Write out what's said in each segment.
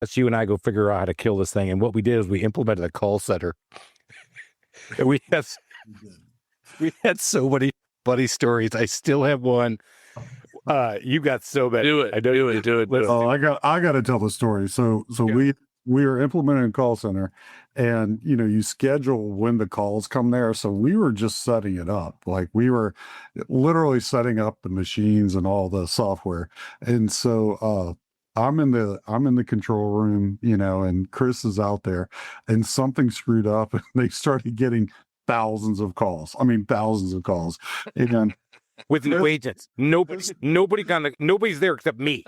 Let's you and I go figure out how to kill this thing. And what we did is we implemented a call center. And we had so many funny stories. I still have one. You got so many. Do it. I know do it. Do it. Oh, I got to tell the story. So we were implementing a call center, and you schedule when the calls come there. So we were just setting it up. Like we were literally setting up the machines and all the software. And so I'm in the control room, and Chris is out there, and something screwed up, and they started getting thousands of calls. I mean, thousands of calls. And with no agents. Nobody's there except me.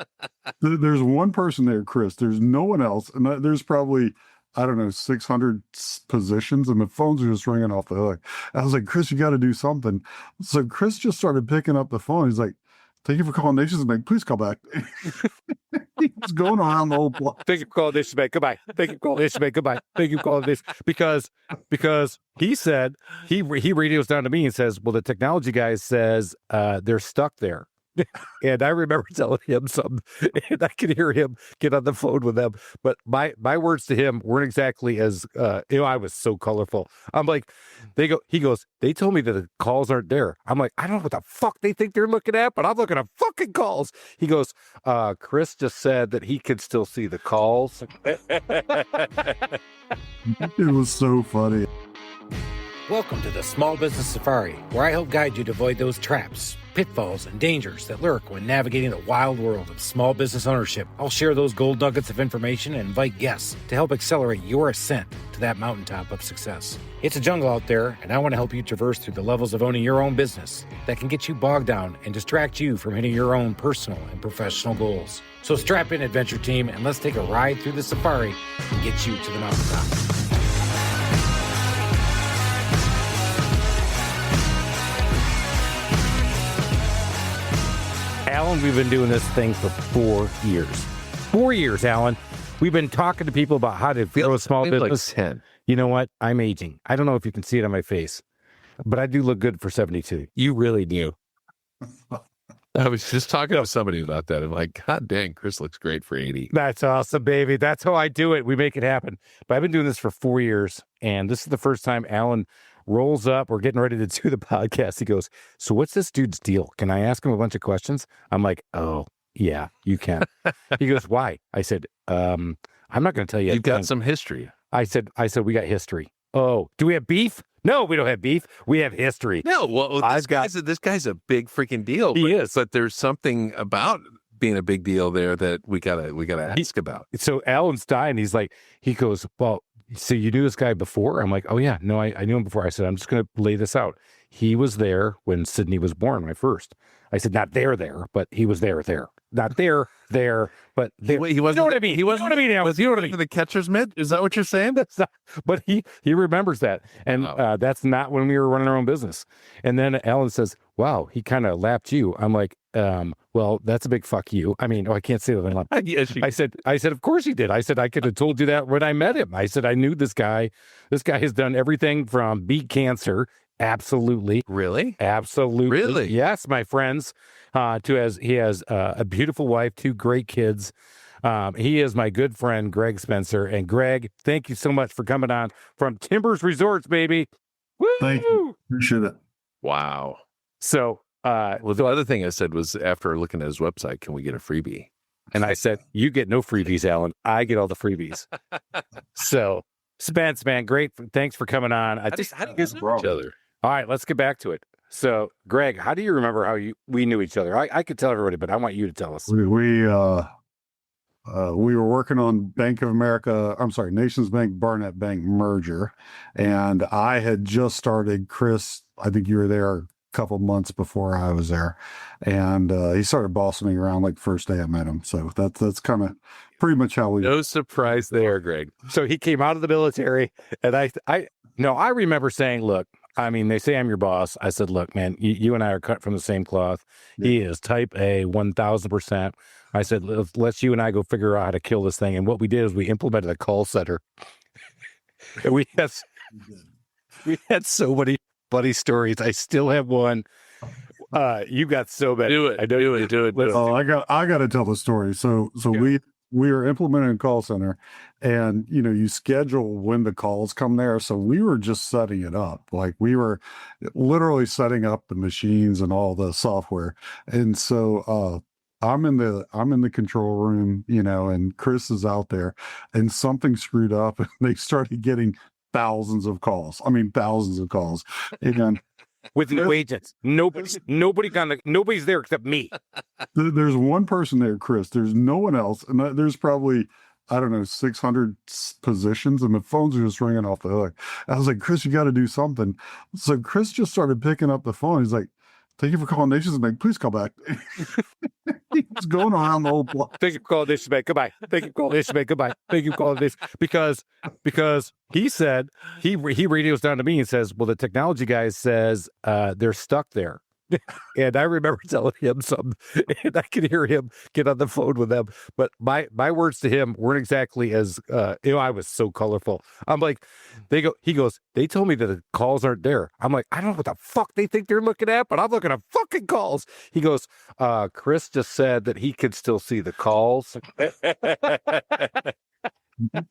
There's one person there, Chris. There's no one else. And there's probably, I don't know, 600 positions, and the phones are just ringing off the hook. I was like, Chris, you got to do something. So Chris just started picking up the phone. He's like, thank you for calling Nations Bank. Please call back. He was going around the whole block. Thank you for calling Nations Bank. Goodbye. Thank you for calling Nations Bank. Goodbye. Thank you for calling this. Because he said, he radios down to me and says, well, the technology guy says they're stuck there. And I remember telling him something, and I could hear him get on the phone with them. But my words to him weren't exactly as, I was so colorful. I'm like, he goes, they told me that the calls aren't there. I'm like, I don't know what the fuck they think they're looking at, but I'm looking at fucking calls. He goes, Chris just said that he could still see the calls. It was so funny. Welcome to the Small Business Safari, where I help guide you to avoid those traps, pitfalls, and dangers that lurk when navigating the wild world of small business ownership. I'll share those gold nuggets of information and invite guests to help accelerate your ascent to that mountaintop of success. It's a jungle out there, and I want to help you traverse through the levels of owning your own business that can get you bogged down and distract you from hitting your own personal and professional goals. So strap in, adventure team, and let's take a ride through the safari and get you to the mountaintop. Alan, we've been doing this thing for 4 years. 4 years, Alan. We've been talking to people about how to grow a small business. Like 10. You know what? I'm aging. I don't know if you can see it on my face, but I do look good for 72. You really do. I was just talking to somebody about that. I'm like, God dang, Chris looks great for 80. That's awesome, baby. That's how I do it. We make it happen. But I've been doing this for 4 years, and this is the first time Alan rolls up. We're getting ready to do the podcast. He goes, so what's this dude's deal? Can I ask him a bunch of questions? I'm like, oh, yeah, you can. He goes, why? I said, I'm not going to tell you. You've got some history. I said, we got history. Oh, do we have beef? No, we don't have beef. We have history. No, well, this guy's a big freaking deal. He is. But there's something about being a big deal there that we gotta ask about. So Alan's dying. He goes, well, so you knew this guy before? I'm like, oh yeah, no, I knew him before. I said, I'm just going to lay this out. He was there when Sydney was born, my first. I said, not there, but he was there. Not there, but there. He wasn't. You know what I mean? He wasn't. You know what I mean? Was he the catcher's mitt? Is that what you're saying? That's not, but he remembers that, and that's not when we were running our own business. And then Alan says, "Wow, he kind of lapped you." I'm like, well, that's a big fuck you. I mean, I can't say that. I said, of course he did. I said, I could have told you that when I met him. I said, I knew this guy. This guy has done everything from beat cancer. Absolutely. Really? Absolutely. Really? Yes, my friends. He has a beautiful wife, 2 great kids. He is my good friend, Greg Spencer. And Greg, thank you so much for coming on from Timbers Resorts, baby. Woo! Thank you. Appreciate it. Wow. So, well, the other thing I said was, after looking at his website, can we get a freebie? And I said, you get no freebies, Alan. I get all the freebies. So, Spence, man, great. Thanks for coming on. How do you guys know each other? All right, let's get back to it. So, Greg, how do you remember how we knew each other? I could tell everybody, but I want you to tell us. We were working on Bank of America, Nations Bank, Barnett Bank merger. And I had just started. Chris, I think you were there a couple months before I was there. And he started bossing me around like the first day I met him. So that's kind of pretty much how we... No surprise there, Greg. So he came out of the military, and I remember saying, look, I mean, they say I'm your boss. I said, look, man, you and I are cut from the same cloth. Yeah. He is type A, 1,000%. I said, let's you and I go figure out how to kill this thing. And what we did is we implemented a call center. And we had so many funny stories. I still have one. You got so many. Do it. I know. Do it. Oh, I got to tell the story. So yeah. we were implementing a call center, and you schedule when the calls come there. So we were just setting it up. Like we were literally setting up the machines and all the software. And so I'm in the control room, and Chris is out there, and something screwed up, and they started getting thousands of calls. I mean, thousands of calls. And with no agents. Nobody's there except me. there's one person there, Chris. There's no one else. And there's probably, I don't know, 600 positions, and the phones are just ringing off the hook. I was like, Chris, you got to do something. So Chris just started picking up the phone. He's like, thank you for calling Nations Bank. Please call back. He was going around the whole block. Thank you for calling Nations Bank. Goodbye. Thank you for calling Nations Bank. Goodbye. Thank you for calling this. Because he said, he radios down to me and says, well, the technology guy says they're stuck there. And I remember telling him something, and I could hear him get on the phone with them. But my words to him weren't exactly as, I was so colorful. I'm like, he goes, they told me that the calls aren't there. I'm like, I don't know what the fuck they think they're looking at, but I'm looking at fucking calls. He goes, Chris just said that he could still see the calls.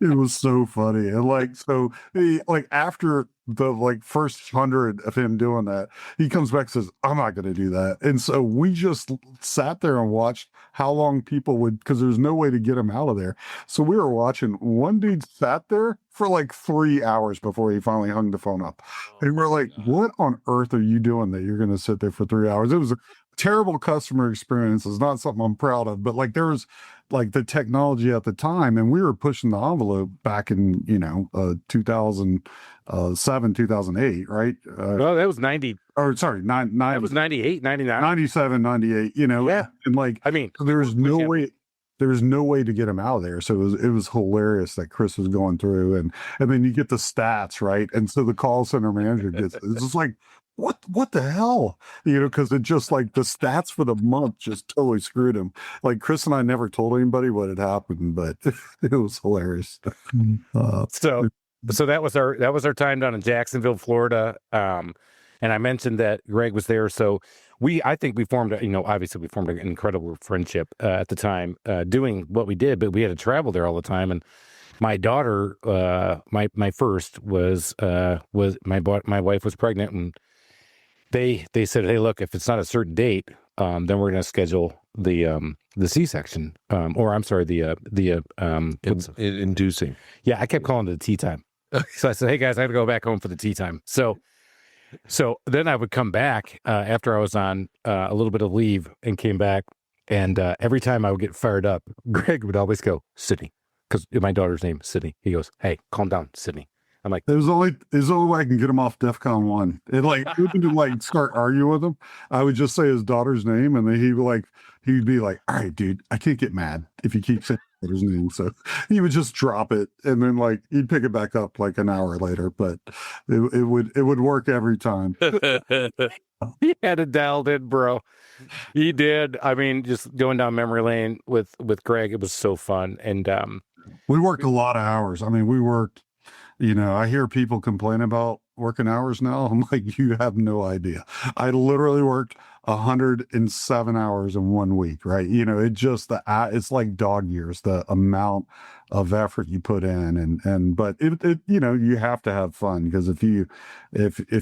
It was so funny. And so he, after the first 100 of him doing that, he comes back and says, I'm not going to do that. And so we just sat there and watched how long people would, because there's no way to get him out of there. So we were watching. One dude sat there for 3 hours before he finally hung the phone up. And we're like, what on earth are you doing that you're going to sit there for 3 hours? It was a terrible customer experience. It's not something I'm proud of, but there was the technology at the time, and we were pushing the envelope back in 2007, 2008, right? No, that was 90. Or sorry, that was 98, 99, 97, 98. Yeah. And I mean, there's no way. There was no way to get him out of there. So it was hilarious that Chris was going through, and then you get the stats, right? And so the call center manager gets it's just like, what the hell? Because it just the stats for the month just totally screwed him. Chris and I never told anybody what had happened, but it was hilarious. So that was our time down in Jacksonville, Florida. And I mentioned that Greg was there. So I think we formed, obviously we formed an incredible friendship at the time doing what we did, but we had to travel there all the time. And my daughter, my first was my wife was pregnant, and they said, hey, look, if it's not a certain date, then we're going to schedule the C-section, or I'm sorry, inducing. Yeah, I kept calling it the tea time. So I said, hey guys, I got to go back home for the tea time. So then I would come back after I was on a little bit of leave and came back, and every time I would get fired up, Greg would always go, Sydney, because my daughter's name is Sydney. He goes, hey, calm down, Sydney. I'm like, there's only way I can get him off DEFCON 1. And even to start arguing with him, I would just say his daughter's name, and then he'd be like, all right, dude, I can't get mad if you keep saying his name. So he would just drop it, and then he'd pick it back up an hour later. But it would work every time. He had it dialed in, bro. He did. I mean, just going down memory lane with Greg, it was so fun. And we worked a lot of hours. I mean, we worked. I hear people complain about working hours now. I'm like, you have no idea. I literally worked 107 hours in 1 week, right? It just, it's like dog years, the amount of effort you put in. But it you have to have fun, because if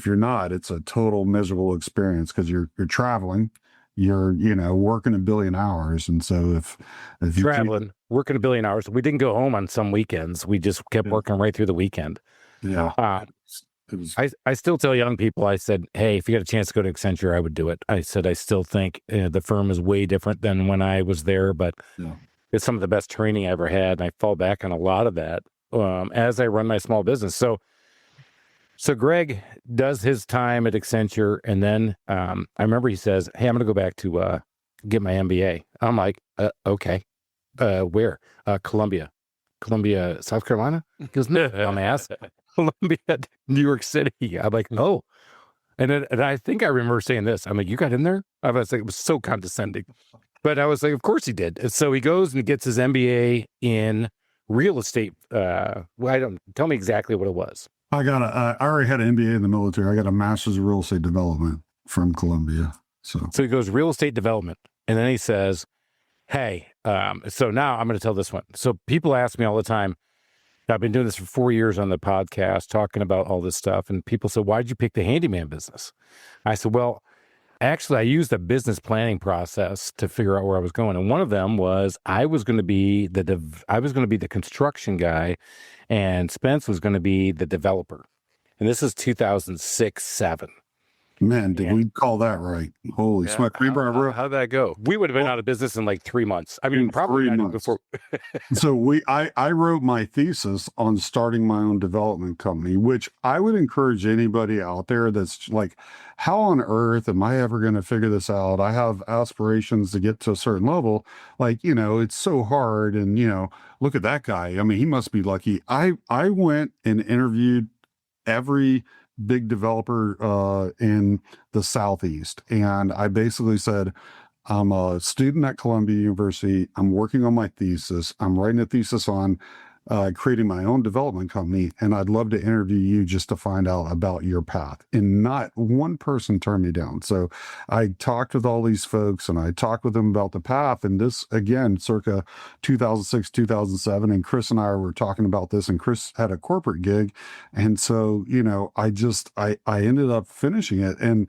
you're not, it's a total miserable experience, because you're traveling. You're, working a billion hours. And so if you traveling, working a billion hours, we didn't go home on some weekends. We just kept working right through the weekend. Yeah. I still tell young people, I said, hey, if you got a chance to go to Accenture, I would do it. I said, I still think the firm is way different than when I was there, but it's some of the best training I ever had. And I fall back on a lot of that as I run my small business. So Greg does his time at Accenture, and then I remember he says, hey, I'm going to go back to get my MBA. I'm like, okay. Where? Columbia, South Carolina? He goes, no, dumbass. Columbia, New York City. I'm like, oh. And I think I remember saying this. I'm like, you got in there? I was like, it was so condescending. But I was like, of course he did. And so he goes and gets his MBA in real estate. Tell me exactly what it was. I already had an MBA in the military. I got a master's of real estate development from Columbia. So he goes real estate development. And then he says, hey, So now I'm going to tell this one. So people ask me all the time. I've been doing this for 4 years on the podcast, talking about all this stuff. And people say, why'd you pick the handyman business? I said, well, actually, I used a business planning process to figure out where I was going. And one of them was I was going to be the construction guy, and Spence was going to be the developer. And this is 2006-07. Man, did we call that right? Holy smoke. How'd that go? We would have been out of business in like 3 months. I mean, In probably 3 not even months. before. So I wrote my thesis on starting my own development company, which I would encourage anybody out there that's like, how on earth am I ever going to figure this out? I have aspirations to get to a certain level. Like, it's so hard. And, look at that guy. I mean, he must be lucky. I went and interviewed every big developer in the Southeast. And I basically said, I'm a student at Columbia University. I'm working on my thesis. I'm writing a thesis on creating my own development company. And I'd love to interview you just to find out about your path. And not one person turned me down. So I talked with all these folks and I talked with them about the path. And this, again, circa 2006, 2007. And Chris and I were talking about this, and Chris had a corporate gig. And so, I ended up finishing it. And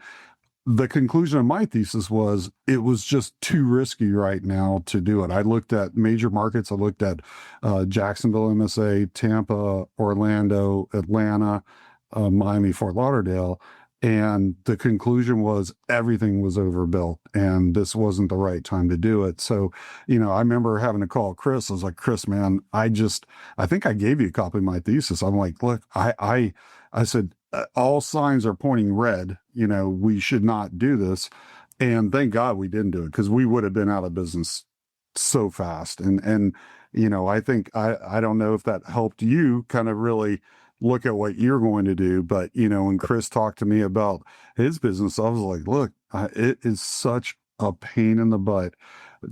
the conclusion of my thesis was it was just too risky right now to do it. I looked at major markets. I looked at Jacksonville, MSA, Tampa, Orlando, Atlanta, Miami, Fort Lauderdale. And the conclusion was everything was overbuilt and this wasn't the right time to do it. So, I remember having to call Chris. I was like, Chris, man, I think I gave you a copy of my thesis. I'm like, look, I said, all signs are pointing red. We should not do this. And thank God we didn't do it, because we would have been out of business so fast. And I think, I don't know if that helped you kind of really look at what you're going to do. But, when Chris talked to me about his business, I was like, look, it is such a pain in the butt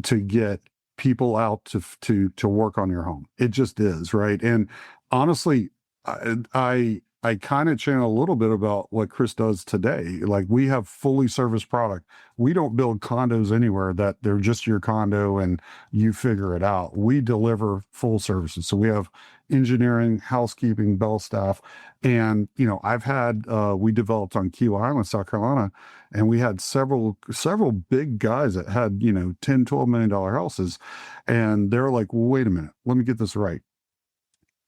to get people out to work on your home. It just is. Right. And honestly, I kind of channel a little bit about what Chris does today. Like, we have fully serviced product. We don't build condos anywhere that they're just your condo and you figure it out. We deliver full services. So we have engineering, housekeeping, bell staff. And, we developed on Key Island, South Carolina, and we had several big guys that had, $10, $12 million houses. And they're like, well, wait a minute, let me get this right.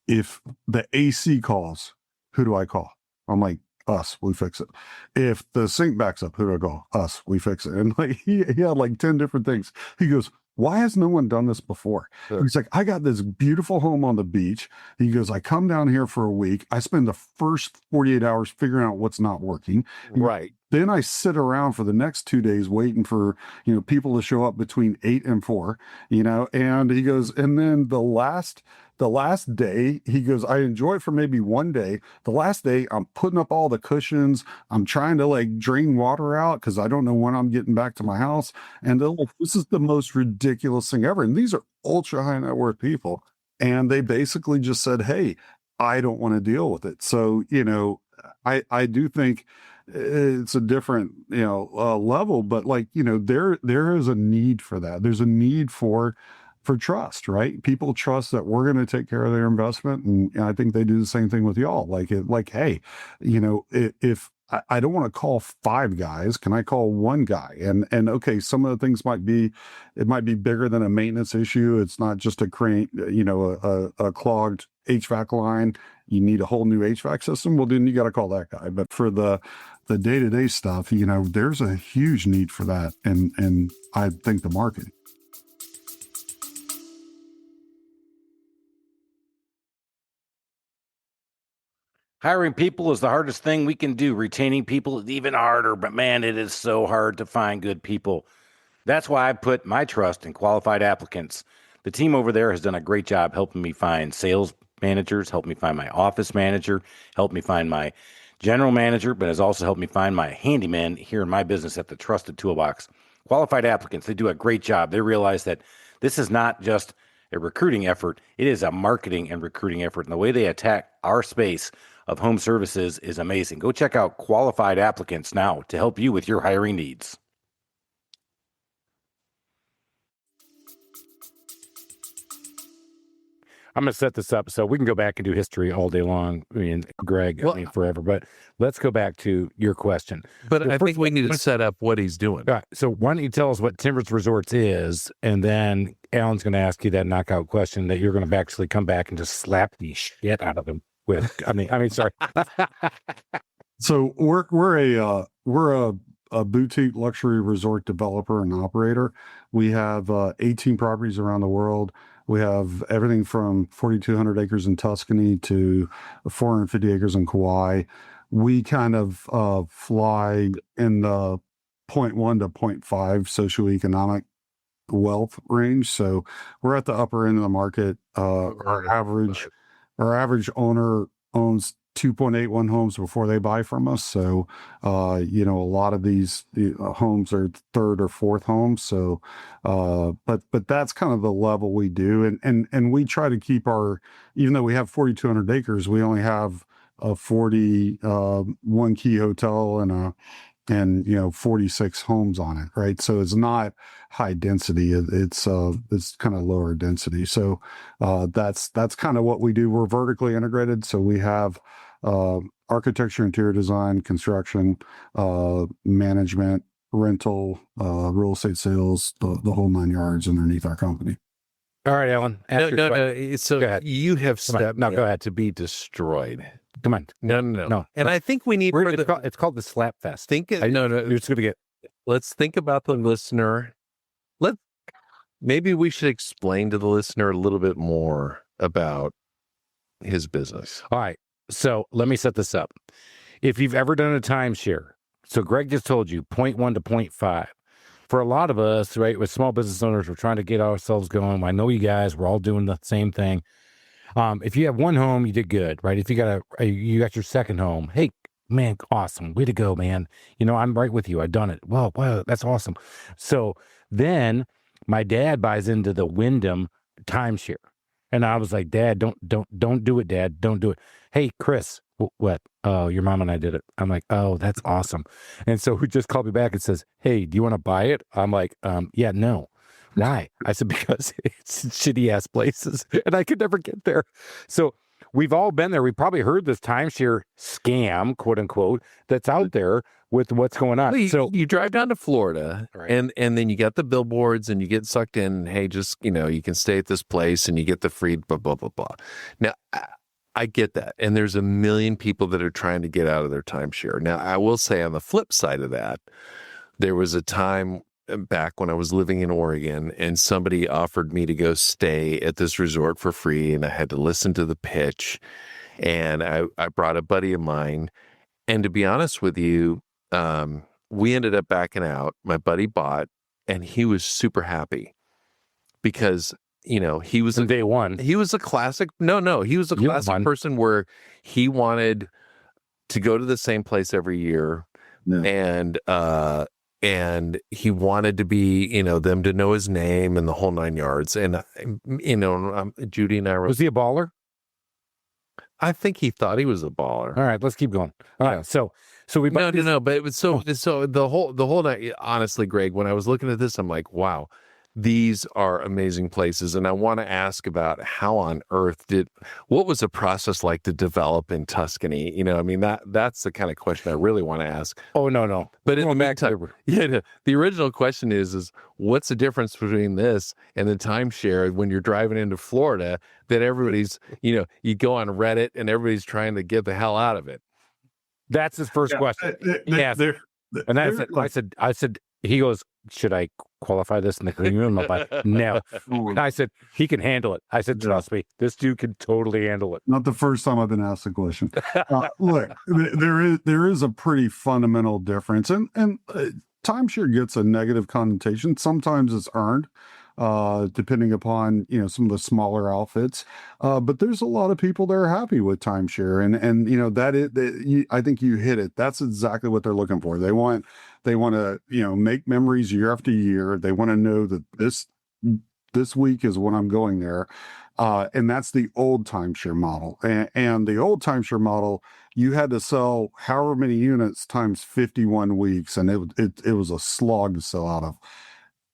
If the AC calls, who do I call? I'm like, us, we fix it. If the sink backs up, who do I call? Us, we fix it. And like he had like 10 different things. He goes, why has no one done this before? Sure. He's like, I got this beautiful home on the beach. He goes, I come down here for a week. I spend the first 48 hours figuring out what's not working. Right. Then I sit around for the next 2 days waiting for, people to show up between 8 and 4, and he goes, and then the last day, he goes, I enjoy it for maybe 1 day. The last day, I'm putting up all the cushions. I'm trying to like drain water out because I don't know when I'm getting back to my house. And they're like, this is the most ridiculous thing ever. And these are ultra high net worth people. And they basically just said, hey, I don't want to deal with it. So, I do think it's a different, level, but like, there is a need for that. There's a need for trust, right? People trust that we're going to take care of their investment. And I think they do the same thing with y'all. Like, hey, if I don't want to call 5 guys, can I call 1 guy? And okay, some of the things might be bigger than a maintenance issue. It's not just a crane, a clogged HVAC line. You need a whole new HVAC system. Well, then you got to call that guy. But for the day-to-day stuff, there's a huge need for that. And I think the market. Hiring people is the hardest thing we can do. Retaining people is even harder, but man, it is so hard to find good people. That's why I put my trust in Qualified Applicants. The team over there has done a great job helping me find sales managers, helped me find my office manager, helped me find my general manager, but has also helped me find my handyman here in my business at the Trusted Toolbox. Qualified Applicants, they do a great job. They realize that this is not just a recruiting effort, it is a marketing and recruiting effort. And the way they attack our space of home services is amazing. Go check out Qualified Applicants now to help you with your hiring needs. I'm going to set this up so we can go back and do history all day long. I mean, Greg, forever. But let's go back to your question. But I think we need to set up what he's doing. All right. So why don't you tell us what Timbers Resorts is, and then Alan's going to ask you that knockout question that you're going to actually come back and just slap the shit out of him with. I mean, sorry. So we're a boutique luxury resort developer and operator. We have 18 properties around the world. We have everything from 4,200 acres in Tuscany to 450 acres in Kauai. We kind of fly in the 0.1 to 0.5 socioeconomic wealth range. So we're at the upper end of the market. Our average owner owns 2.81 homes before they buy from us. So, a lot of these homes are third or fourth homes. So, but that's kind of the level we do. And we try to keep even though we have 4,200 acres, we only have a 41 key hotel and 46 homes on it. Right. So it's not high density. It's kind of lower density. So, that's kind of what we do. We're vertically integrated. So we have, architecture, interior design, construction, management, rental, real estate sales, the whole 9 yards underneath our company. All right, Alan. No. So you have stepped go ahead. to be destroyed. Come on. No. And I think we need. It's called the slap fest. You're just gonna get. Let's think about the listener. Maybe we should explain to the listener a little bit more about his business. All right. So let me set this up. If you've ever done a timeshare, so Greg just told you 0.1 to 0.5. For a lot of us, right, with small business owners, we're trying to get ourselves going. I know you guys, we're all doing the same thing. If you have one home, you did good, right? If you got your second home, hey, man, awesome. Way to go, man. I'm right with you. I've done it. Wow, that's awesome. So then my dad buys into the Wyndham timeshare. And I was like, Dad, don't do it, Dad. Don't do it. Hey, Chris, what? Oh, your mom and I did it. I'm like, oh, that's awesome. And so he just called me back and says, hey, do you want to buy it? I'm like, yeah, no. Why? I said, because it's shitty ass places and I could never get there. So we've all been there. We probably heard this timeshare scam, quote unquote, that's out there with what's going on. Well, so you drive down to Florida, right, and then you got the billboards and you get sucked in. Hey, just, you can stay at this place and you get the free blah, blah, blah, blah. Now, I get that. And there's a million people that are trying to get out of their timeshare. Now, I will say on the flip side of that, there was a time back when I was living in Oregon and somebody offered me to go stay at this resort for free. And I had to listen to the pitch. And I brought a buddy of mine. And to be honest with you, we ended up backing out. My buddy bought, and he was super happy because, he was day one. He was a classic. No, he was a classic person where he wanted to go to the same place every year. No. And he wanted to be, them to know his name and the whole 9 yards. And, Judy and I were. Was he a baller? I think he thought he was a baller. All right, let's keep going. All right, so we no, but it was so the whole night. Honestly, Greg, when I was looking at this, I'm like, wow, these are amazing places, and I want to ask about how on earth what was the process like to develop in Tuscany? That's the kind of question I really want to ask. Oh no, but in the meantime, the original question is what's the difference between this and the timeshare when you're driving into Florida? That everybody's, you go on Reddit and everybody's trying to get the hell out of it. That's his first question. And I said, he goes, should I qualify this in the clean room? I'm like, no. I said, he can handle it. I said, trust me, this dude can totally handle it. Not the first time I've been asked the question. Look, there is a pretty fundamental difference, and timeshare gets a negative connotation. Sometimes it's earned, depending upon some of the smaller outfits. But there's a lot of people that are happy with timeshare, and I think you hit it. That's exactly what they're looking for. They want to make memories year after year. They want to know that this week is when I'm going there. And that's the old timeshare model. And the old timeshare model, you had to sell however many units times 51 weeks, and it was a slog to sell out of.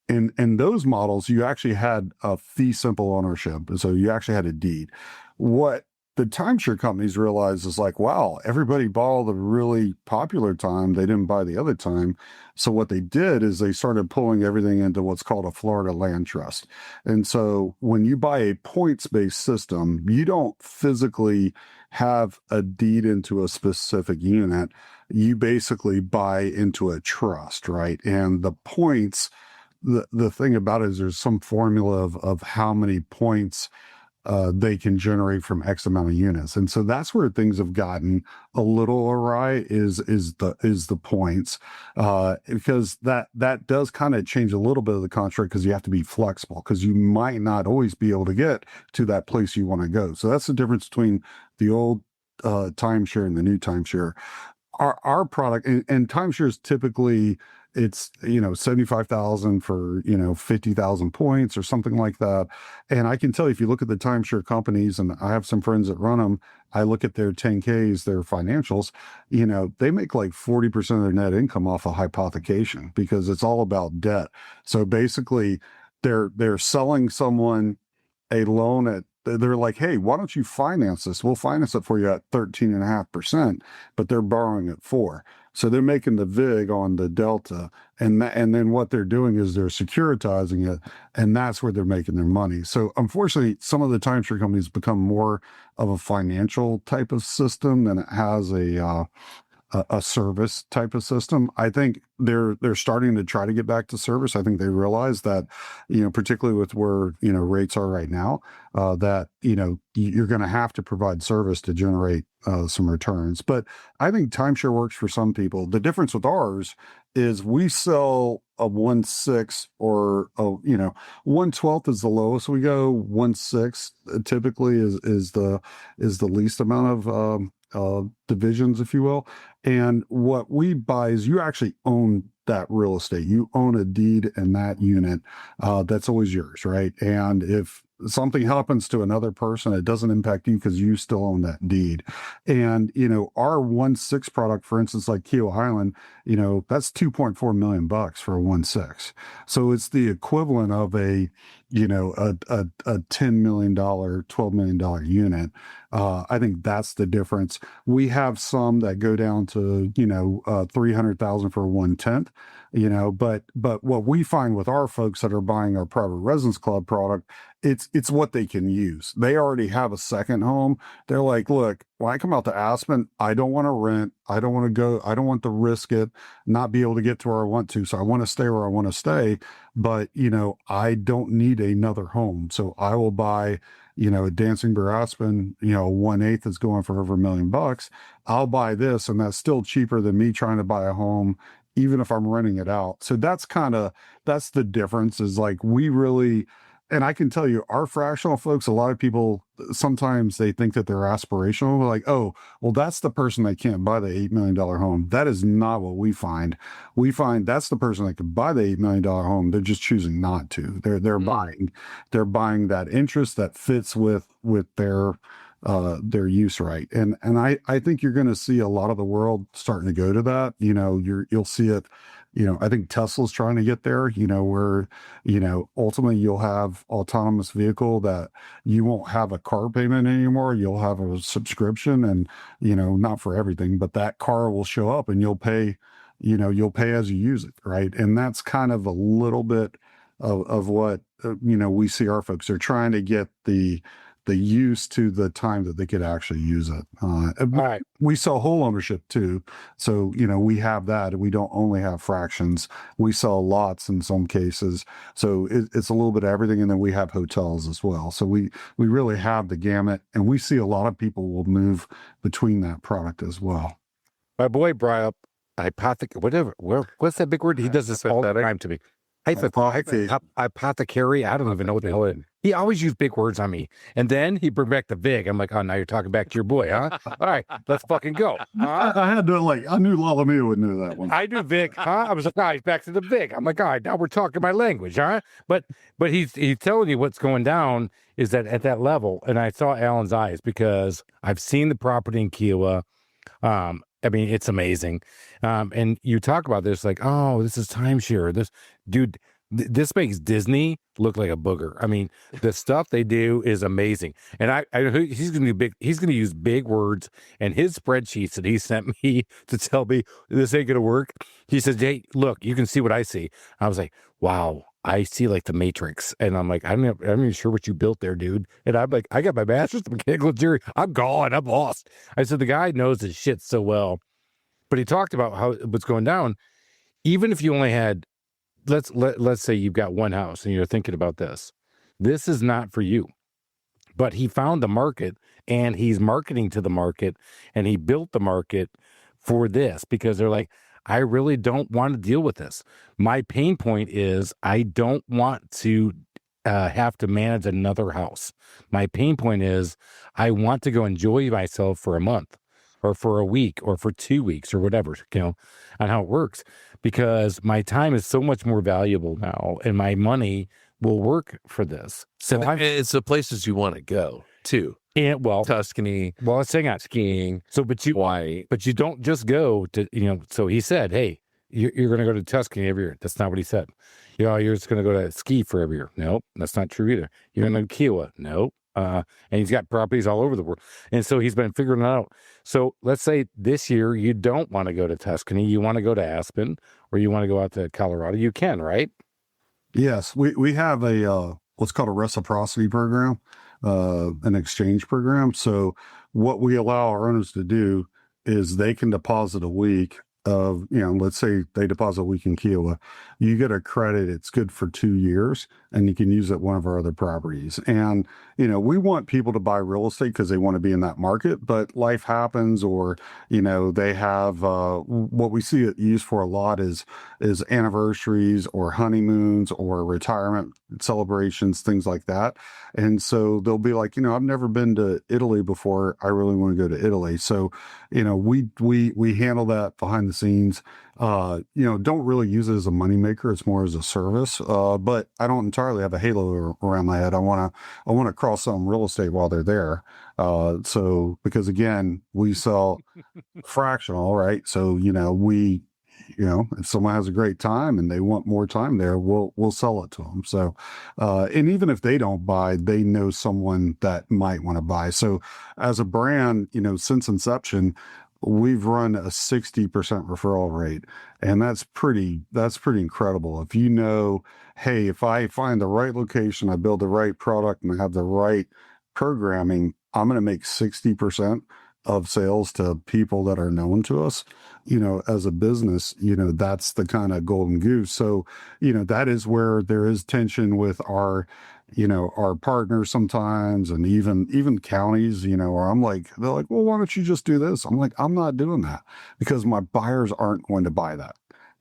in those models, you actually had a fee simple ownership. So you actually had a deed. What the timeshare companies realized is like, wow, everybody bought all the really popular time. They didn't buy the other time. So what they did is they started pulling everything into what's called a Florida land trust. And so when you buy a points-based system, you don't physically have a deed into a specific unit. You basically buy into a trust, right? And the points, the thing about it is there's some formula of how many points they can generate from X amount of units. And so that's where things have gotten a little awry is the points, because that does kind of change a little bit of the construct because you have to be flexible because you might not always be able to get to that place you want to go. So that's the difference between the old timeshare and the new timeshare. Our product and timeshares typically it's 75,000 for 50,000 points or something like that. And I can tell you, if you look at the timeshare companies, and I have some friends that run them, I look at their 10Ks, their financials, they make like 40% of their net income off of hypothecation because it's all about debt. So basically they're selling someone a loan at, they're like, hey, why don't you finance this? We'll finance it for you at 13.5%, but they're borrowing at 4%. So they're making the VIG on the delta. And then what they're doing is they're securitizing it. And that's where they're making their money. So unfortunately, some of the timeshare companies become more of a financial type of system than it has a service type of system. I think they're starting to try to get back to service. I think they realize that, particularly with where, rates are right now, that, you're going to have to provide service to generate some returns. But I think timeshare works for some people. The difference with ours is we sell a 1/6 or 1/12 is the lowest we go. 1/6 typically is the least amount of divisions, if you will. And what we buy is you actually own that real estate. You own a deed in that unit. That's always yours, right? And if something happens to another person, it doesn't impact you because you still own that deed. And, our 1/6 product, for instance, like Kiowa Island, that's $2.4 million for a 1/6. So it's the equivalent of a $10 million, $12 million unit. I think that's the difference. We have some that go down to, 300,000 for a 1/10, but what we find with our folks that are buying our private residence club product, it's what they can use. They already have a second home. They're like, look, when I come out to Aspen, I don't want to rent. I don't want to go. I don't want to risk it, not be able to get to where I want to. So I want to stay where I want to stay. But, I don't need another home. So I will buy, a Dancing Bear Aspen, 1/8 is going for over $1 million. I'll buy this, and that's still cheaper than me trying to buy a home, even if I'm renting it out. So that's the difference is like we really, and I can tell you, our fractional folks, a lot of people, sometimes they think that they're aspirational. They're like, oh, well, that's the person that can't buy the $8 million home. That is not what we find. We find that's the person that could buy the $8 million home. They're just choosing not to. They're buying that interest that fits with their use right. And I think you're going to see a lot of the world starting to go to that. You'll see it. I think Tesla's trying to get there, where, ultimately you'll have autonomous vehicle that you won't have a car payment anymore. You'll have a subscription and, not for everything, but that car will show up and you'll pay as you use it. Right. And that's kind of a little bit of what, we see our folks are trying to get the use to the time that they could actually use it. All right. We sell whole ownership too. So, we have that. We don't only have fractions. We sell lots in some cases. So it's a little bit of everything. And then we have hotels as well. So we really have the gamut. And we see a lot of people will move between that product as well. My boy brought up what's that big word? He does this all the time to me. Apothecary. I don't even know what the hell it is. He always used big words on me. And then he bring back the VIG. I'm like, oh, now you're talking back to your boy, huh? All right, let's fucking go. I had to I knew Lalamia would know that one. I knew VIG, huh? I was like, he's back to the VIG. I'm like, all right, now we're talking my language, huh? But he's telling you what's going down is that at that level, and I saw Alan's eyes because I've seen the property in Kiowa. It's amazing. And you talk about this like, oh, this is timeshare. This dude, this makes Disney look like a booger. I mean, the stuff they do is amazing. And he's going to do he's going to use big words, and his spreadsheets that he sent me to tell me this ain't going to work. He says, "Hey, look, you can see what I see." I was like, "Wow, I see like the Matrix." And I'm like, I'm not even sure what you built there, dude. And I'm like, I got my master's in mechanical engineering. I'm gone. I'm lost. I said, the guy knows his shit so well. But he talked about how what's going down. Even if you only had, let's say you've got one house and you're thinking about this. This is not for you. But he found the market, and he's marketing to the market, and he built the market for this because they're like, I really don't want to deal with this. My pain point is I don't want to have to manage another house. My pain point is I want to go enjoy myself for a month or for a week or for 2 weeks or whatever, on how it works, because my time is so much more valuable now, and my money will work for this. So it's the places you want to go too. And Tuscany. Well, let's hang on. Skiing. So, Hawaii. but you don't just go to, so he said, hey, you're going to go to Tuscany every year. That's not what he said. You're just going to go to ski for every year. Nope, that's not true either. You're going to Kiowa. Nope. And he's got properties all over the world. And so he's been figuring it out. So let's say this year you don't want to go to Tuscany. You want to go to Aspen, or you want to go out to Colorado. You can, right? Yes. We have a, what's called a reciprocity program, an exchange program. So what we allow our owners to do is they can deposit a week of, let's say they deposit a week in Kiowa, you get a credit. It's good for 2 years, and you can use it at one of our other properties. And, we want people to buy real estate because they want to be in that market, but life happens, or, they have, what we see it used for a lot is anniversaries or honeymoons or retirement celebrations, things like that. And so they'll be like, I've never been to Italy before. I really want to go to Italy. So, we handle that behind the scenes. Don't really use it as a moneymaker. It's more as a service. But I don't entirely have a halo around my head. I want to cross some real estate while they're there. So because again, we sell fractional, right? So, if someone has a great time and they want more time there, we'll sell it to them. So, and even if they don't buy, they know someone that might want to buy. So as a brand, since inception, we've run a 60% referral rate, and that's pretty incredible. If hey, if I find the right location, I build the right product, and I have the right programming, I'm going to make 60% of sales to people that are known to us. As a business, that's the kind of golden goose. So, that is where there is tension with our partners sometimes, and even counties, where they're like, well, why don't you just do this? I'm like, I'm not doing that because my buyers aren't going to buy that.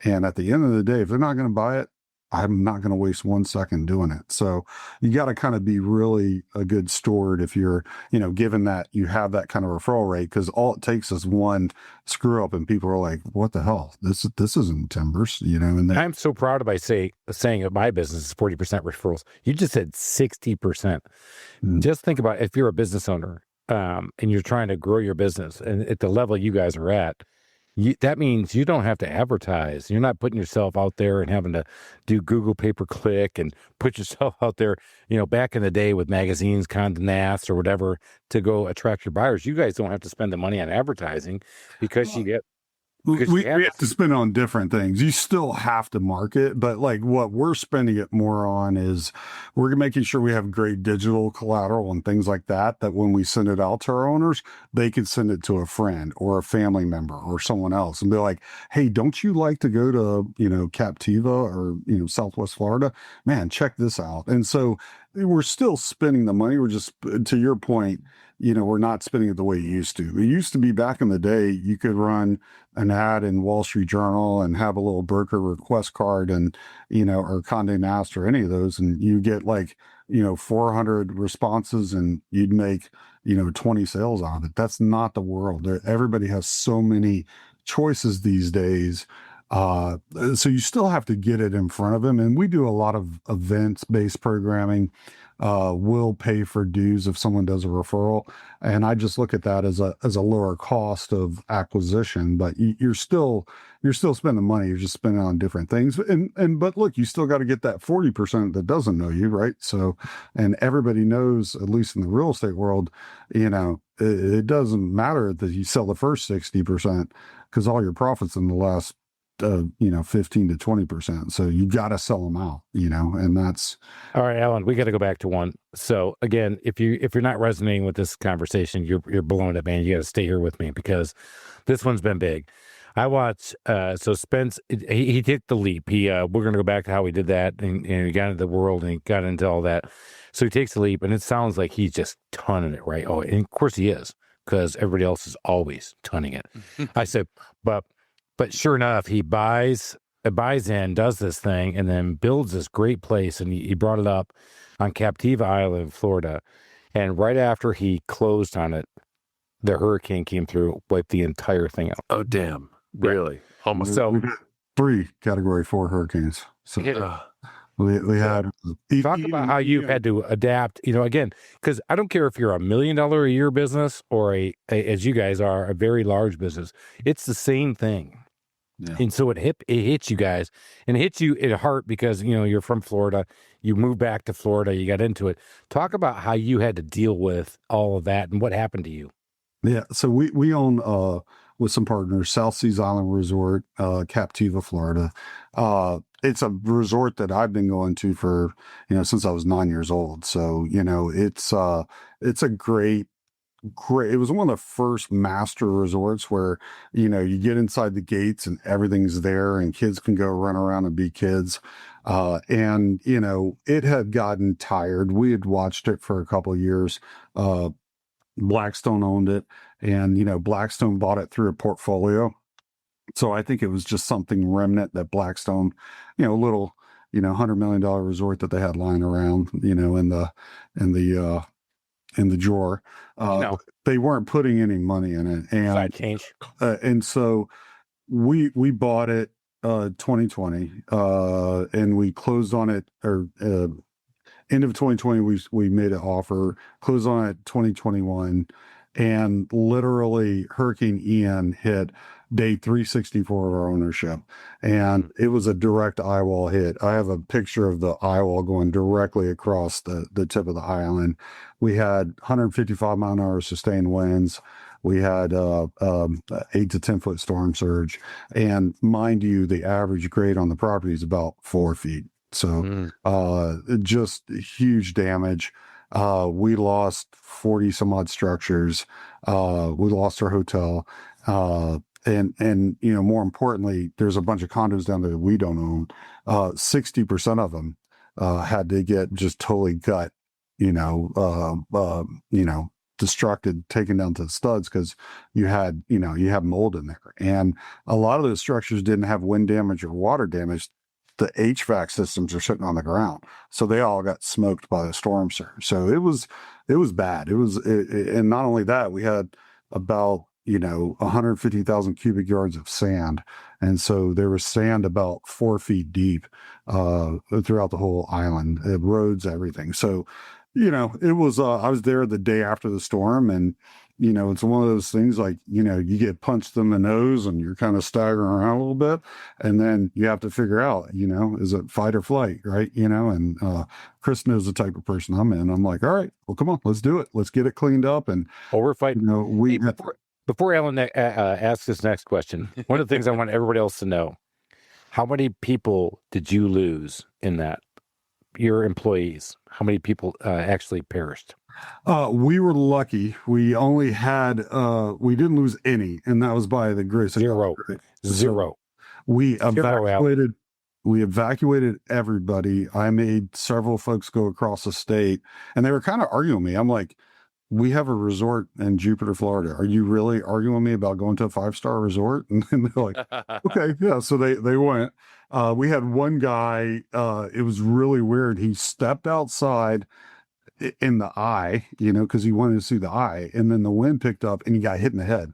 And at the end of the day, if they're not going to buy it, I'm not going to waste 1 second doing it. So you got to kind of be really a good steward if you're, given that you have that kind of referral rate, because all it takes is one screw up and people are like, what the hell? This isn't Timbers, and I'm so proud of saying that my business is 40% referrals. You just said 60%. Mm-hmm. Just think about if you're a business owner and you're trying to grow your business, and at the level you guys are at, that means you don't have to advertise. You're not putting yourself out there and having to do Google pay-per-click and put yourself out there, back in the day with magazines, Condé Nast or whatever, to go attract your buyers. You guys don't have to spend the money on advertising because you get... We have to spend on different things. You still have to market, but what we're spending it more on is we're making sure we have great digital collateral and things like that when we send it out to our owners, they can send it to a friend or a family member or someone else and be like, hey, don't you like to go to, Captiva or, Southwest Florida? Man, check this out. And so we're still spending the money. We're just, to your point, we're not spending it the way it used to. It used to be back in the day, you could run an ad in Wall Street Journal and have a little broker request card and, or Condé Nast or any of those. And you get 400 responses and you'd make, 20 sales out of it. That's not the world. Everybody has so many choices these days. So you still have to get it in front of him. And we do a lot of events-based programming. We'll pay for dues if someone does a referral, and I just look at that as a lower cost of acquisition. But you're still spending money. You're just spending on different things. But look, you still got to get that 40% that doesn't know you, right? So, and everybody knows, at least in the real estate world, it doesn't matter that you sell the first 60% because all your profits in the last 15 to 20%. So you got to sell them out, and that's all right, Alan. We got to go back to one. So again, if you're not resonating with this conversation, you're blowing it, man. You got to stay here with me because this one's been big. I watched. So Spence, he took the leap. We're going to go back to how he did that, and he got into the world and he got into all that. So he takes the leap, and it sounds like he's just tonning it, right? Oh, and of course he is, because everybody else is always tonning it. I said, but sure enough, he buys in, does this thing, and then builds this great place. And he brought it up on Captiva Island, Florida. And right after he closed on it, the hurricane came through, wiped the entire thing out. Oh, damn. Really? Almost. So we've had 3 Category 4 hurricanes. So we had. Talk about how you've had to adapt, again, because I don't care if you're $1 million a year business or as you guys are, a very large business. It's the same thing. Yeah. And so it hits you guys, and it hits you at heart because, you're from Florida. You moved back to Florida. You got into it. Talk about how you had to deal with all of that and what happened to you. Yeah. So we own, with some partners, South Seas Island Resort, Captiva, Florida. It's a resort that I've been going to for, since I was 9 years old. So, it's a great, it was one of the first master resorts where, you get inside the gates and everything's there and kids can go run around and be kids. And it had gotten tired. We had watched it for a couple of years. Blackstone owned it, and, Blackstone bought it through a portfolio. So I think it was just something remnant that Blackstone, a little, $100 million resort that they had lying around, in the drawer. They weren't putting any money in it. And change. And so we bought it 2020 and we closed on it, or end of 2020 we made an offer, closed on it 2021, and literally Hurricane Ian hit day 364 of our ownership, and it was a direct eyewall hit. I have a picture of the eyewall going directly across the tip of the island. We had 155 mile an hour sustained winds. We had 8 to 10 foot storm surge, and mind you, the average grade on the property is about 4 feet. So just huge damage. We lost 40 some odd structures. We lost our hotel. And more importantly, there's a bunch of condos down there that we don't own. 60% of them had to get just totally gut, destructed, taken down to the studs because you have mold in there. And a lot of those structures didn't have wind damage or water damage. The HVAC systems are sitting on the ground, so they all got smoked by the storm surge. So it was bad. And not only that, we had about 150,000 cubic yards of sand, and so there was sand about 4 feet deep throughout the whole island, roads, everything. So it was. I was there the day after the storm, and it's one of those things like, you get punched in the nose and you're kind of staggering around a little bit. And then you have to figure out, is it fight or flight, right? And Chris knows the type of person I'm in. I'm like, all right, well, come on, let's do it. Let's get it cleaned up. And we're fighting. Before Alan asks this next question, one of the things I want everybody else to know, how many people did you lose in that? Your employees, how many people actually perished? We were lucky. We only had, we didn't lose any, and that was by the grace of Zero. God. Zero. We evacuated everybody. I made several folks go across the state, and they were kind of arguing with me. I'm like, we have a resort in Jupiter, Florida. Are you really arguing with me about going to a 5-star resort? And they're like, okay, yeah. So they went. We had one guy, it was really weird. He stepped outside in the eye, because he wanted to see the eye, and then the wind picked up and he got hit in the head.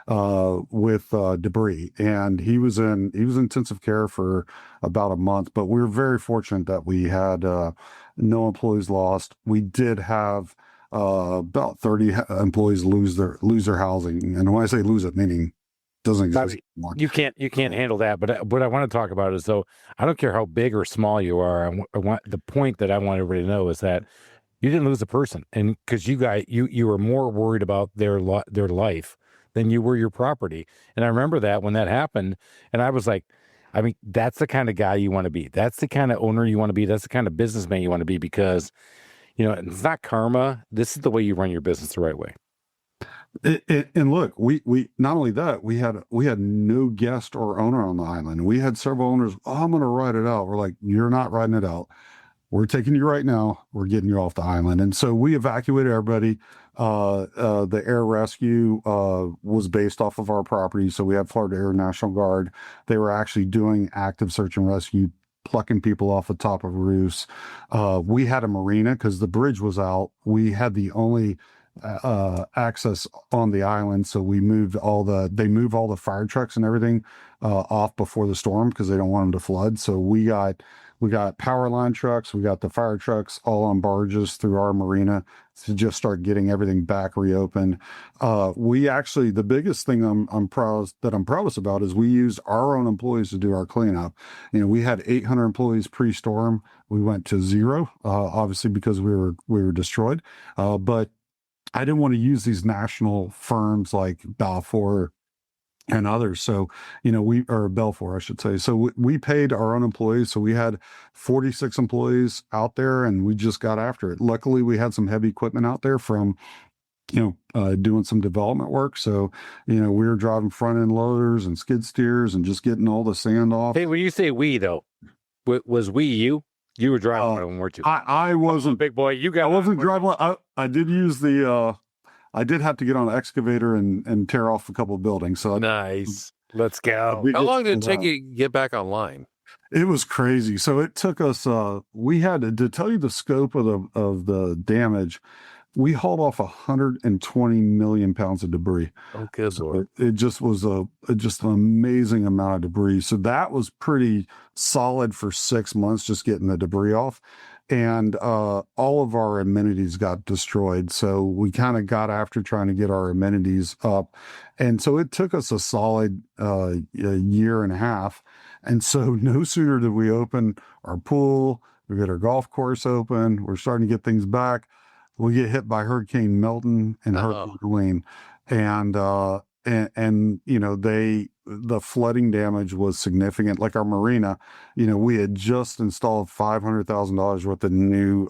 with debris, and he was in intensive care for about a month. But we were very fortunate that we had no employees lost. We did have about 30 employees lose their housing, and when I say lose it, meaning doesn't exist anymore. You can't handle that. But what I want to talk about is, though, I don't care how big or small you are. I want the point that I want everybody to know is that you didn't lose a person, and because you were more worried about their life than you were your property. And I remember that when that happened, and I was like, I mean, that's the kind of guy you want to be. That's the kind of owner you want to be. That's the kind of businessman you want to be, because it's not karma. This is the way you run your business the right way. And look, we not only that, we had no guest or owner on the island. We had several owners. Oh, I'm going to ride it out. We're like, you're not riding it out. We're taking you right now. We're getting you off the island. And so we evacuated everybody. The air rescue was based off of our property. So we had Florida Air National Guard. They were actually doing active search and rescue, plucking people off the top of roofs. We had a marina because the bridge was out. We had the only access on the island, so they moved all the fire trucks and everything off before the storm because they don't want them to flood. So we got power line trucks, we got the fire trucks all on barges through our marina to just start getting everything back reopened. We actually, the biggest thing I'm proudest about is we used our own employees to do our cleanup. We had 800 employees pre-storm. We went to 0, obviously because we were destroyed. But I didn't want to use these national firms like Balfour and others. So, or Belfour, I should say. So we paid our own employees. So we had 46 employees out there, and we just got after it. Luckily, we had some heavy equipment out there from, doing some development work. So, we were driving front end loaders and skid steers and just getting all the sand off. Hey, when you say we, though, was we you? You were driving one of them, weren't you? I wasn't, big boy. I wasn't driving. I did use I did have to get on an excavator and tear off a couple of buildings. So nice. Let's go. How long did it take you to get back online? It was crazy. So it took us. We had to tell you the scope of the damage. We hauled off 120 million pounds of debris. Oh, good Lord. It just was just an amazing amount of debris. So that was pretty solid for 6 months, just getting the debris off. And all of our amenities got destroyed. So we kind of got after trying to get our amenities up. And so it took us a solid a year and a half. And so no sooner did we open our pool, we got our golf course open, we're starting to get things back. We get hit by Hurricane Milton and Hurricane Helene, and the flooding damage was significant. Like our marina, we had just installed $500,000 worth of new.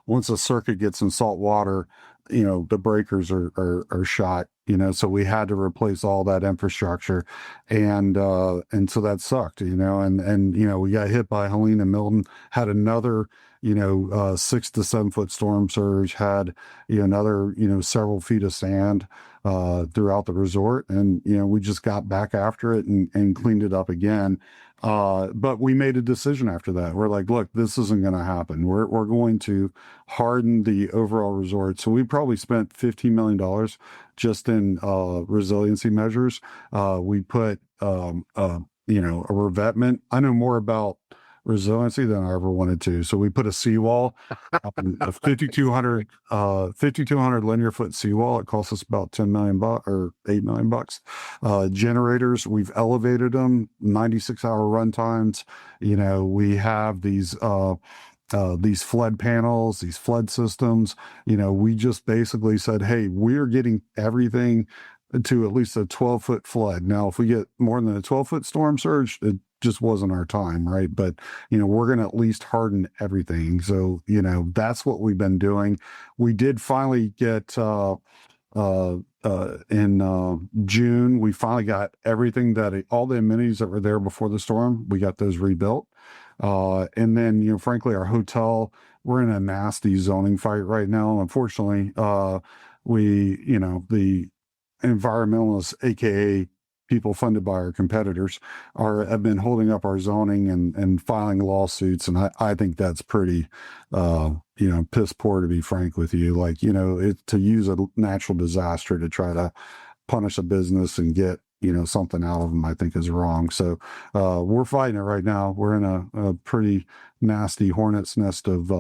Once a circuit gets in salt water, the breakers are shot. So we had to replace all that infrastructure, and so that sucked. And we got hit by Helene and Milton. Had another 6 to 7 foot storm surge, had another several feet of sand throughout the resort, and we just got back after it and cleaned it up again. But we made a decision after that. We're like, look, this isn't going to happen. We're going to harden the overall resort. So we probably spent $15 million just in resiliency measures. We put a revetment. I know more about resiliency than I ever wanted to. So we put a seawall, a 5,200 linear foot seawall. It cost us about $10 million or $8 million. Generators, we've elevated them, 96-hour run times. We have these flood panels, these flood systems. We just basically said, hey, we're getting everything to at least a 12-foot flood. Now, if we get more than a 12-foot storm surge, it just wasn't our time, right? But, we're going to at least harden everything. So, that's what we've been doing. We did finally get, in June, we finally got everything all the amenities that were there before the storm, we got those rebuilt. And then, frankly, our hotel, we're in a nasty zoning fight right now. Unfortunately, the environmentalists, AKA people funded by our competitors, have been holding up our zoning and filing lawsuits. And I think that's pretty, piss poor, to be frank with you. Like, to use a natural disaster to try to punish a business and get, something out of them, I think is wrong. So we're fighting it right now. We're in a pretty nasty hornet's nest of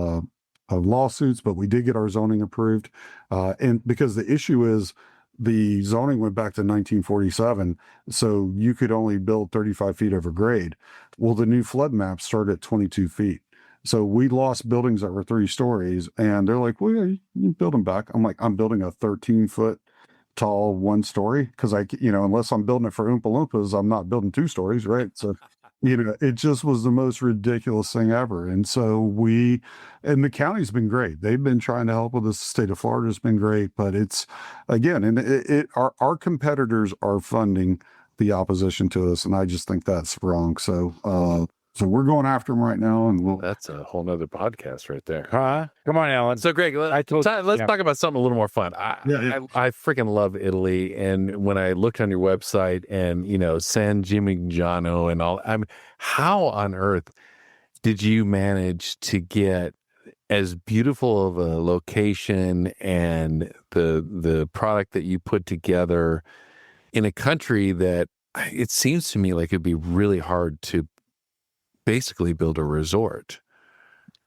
lawsuits, but we did get our zoning approved. And because the issue is the zoning went back to 1947, so you could only build 35 feet over grade. Well, the new flood maps start at 22 feet. So we lost buildings that were 3 stories, and they're like, well, yeah, you build them back. I'm like, I'm building a 13-foot tall 1-story because unless I'm building it for Oompa Loompas, I'm not building 2 stories, right? So, it just was the most ridiculous thing ever. And so and the county's been great. They've been trying to help with this. The state of Florida's been great, but it's, again, and our competitors are funding the opposition to us, and I just think that's wrong. So we're going after them right now, and That's a whole nother podcast right there. Huh? Come on, Alan. So, Greg, let's talk about something a little more fun. I freaking love Italy, and when I looked on your website, and San Gimignano and all, how on earth did you manage to get as beautiful of a location and the product that you put together in a country that it seems to me like it'd be really hard to basically build a resort?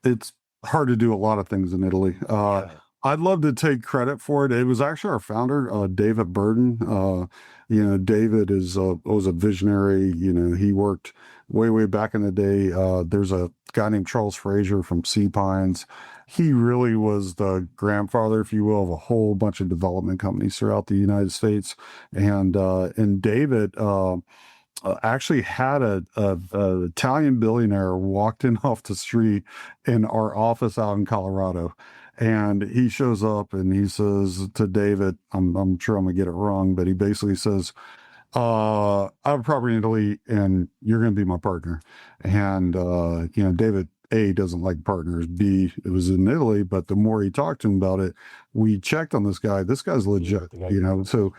It's hard to do a lot of things in Italy. I'd love to take credit for it. It was actually our founder, David Burden. David was a visionary. He worked way back in the day. There's a guy named Charles Fraser from Sea Pines. He really was the grandfather, if you will, of a whole bunch of development companies throughout the United States. And David actually had a Italian billionaire walked in off the street in our office out in Colorado. And he shows up and he says to David, I'm sure I'm gonna get it wrong, but he basically says, I have a property in Italy and you're going to be my partner. And, David, A, doesn't like partners. B, it was in Italy, but the more he talked to him about it, we checked on this guy. This guy's legit, so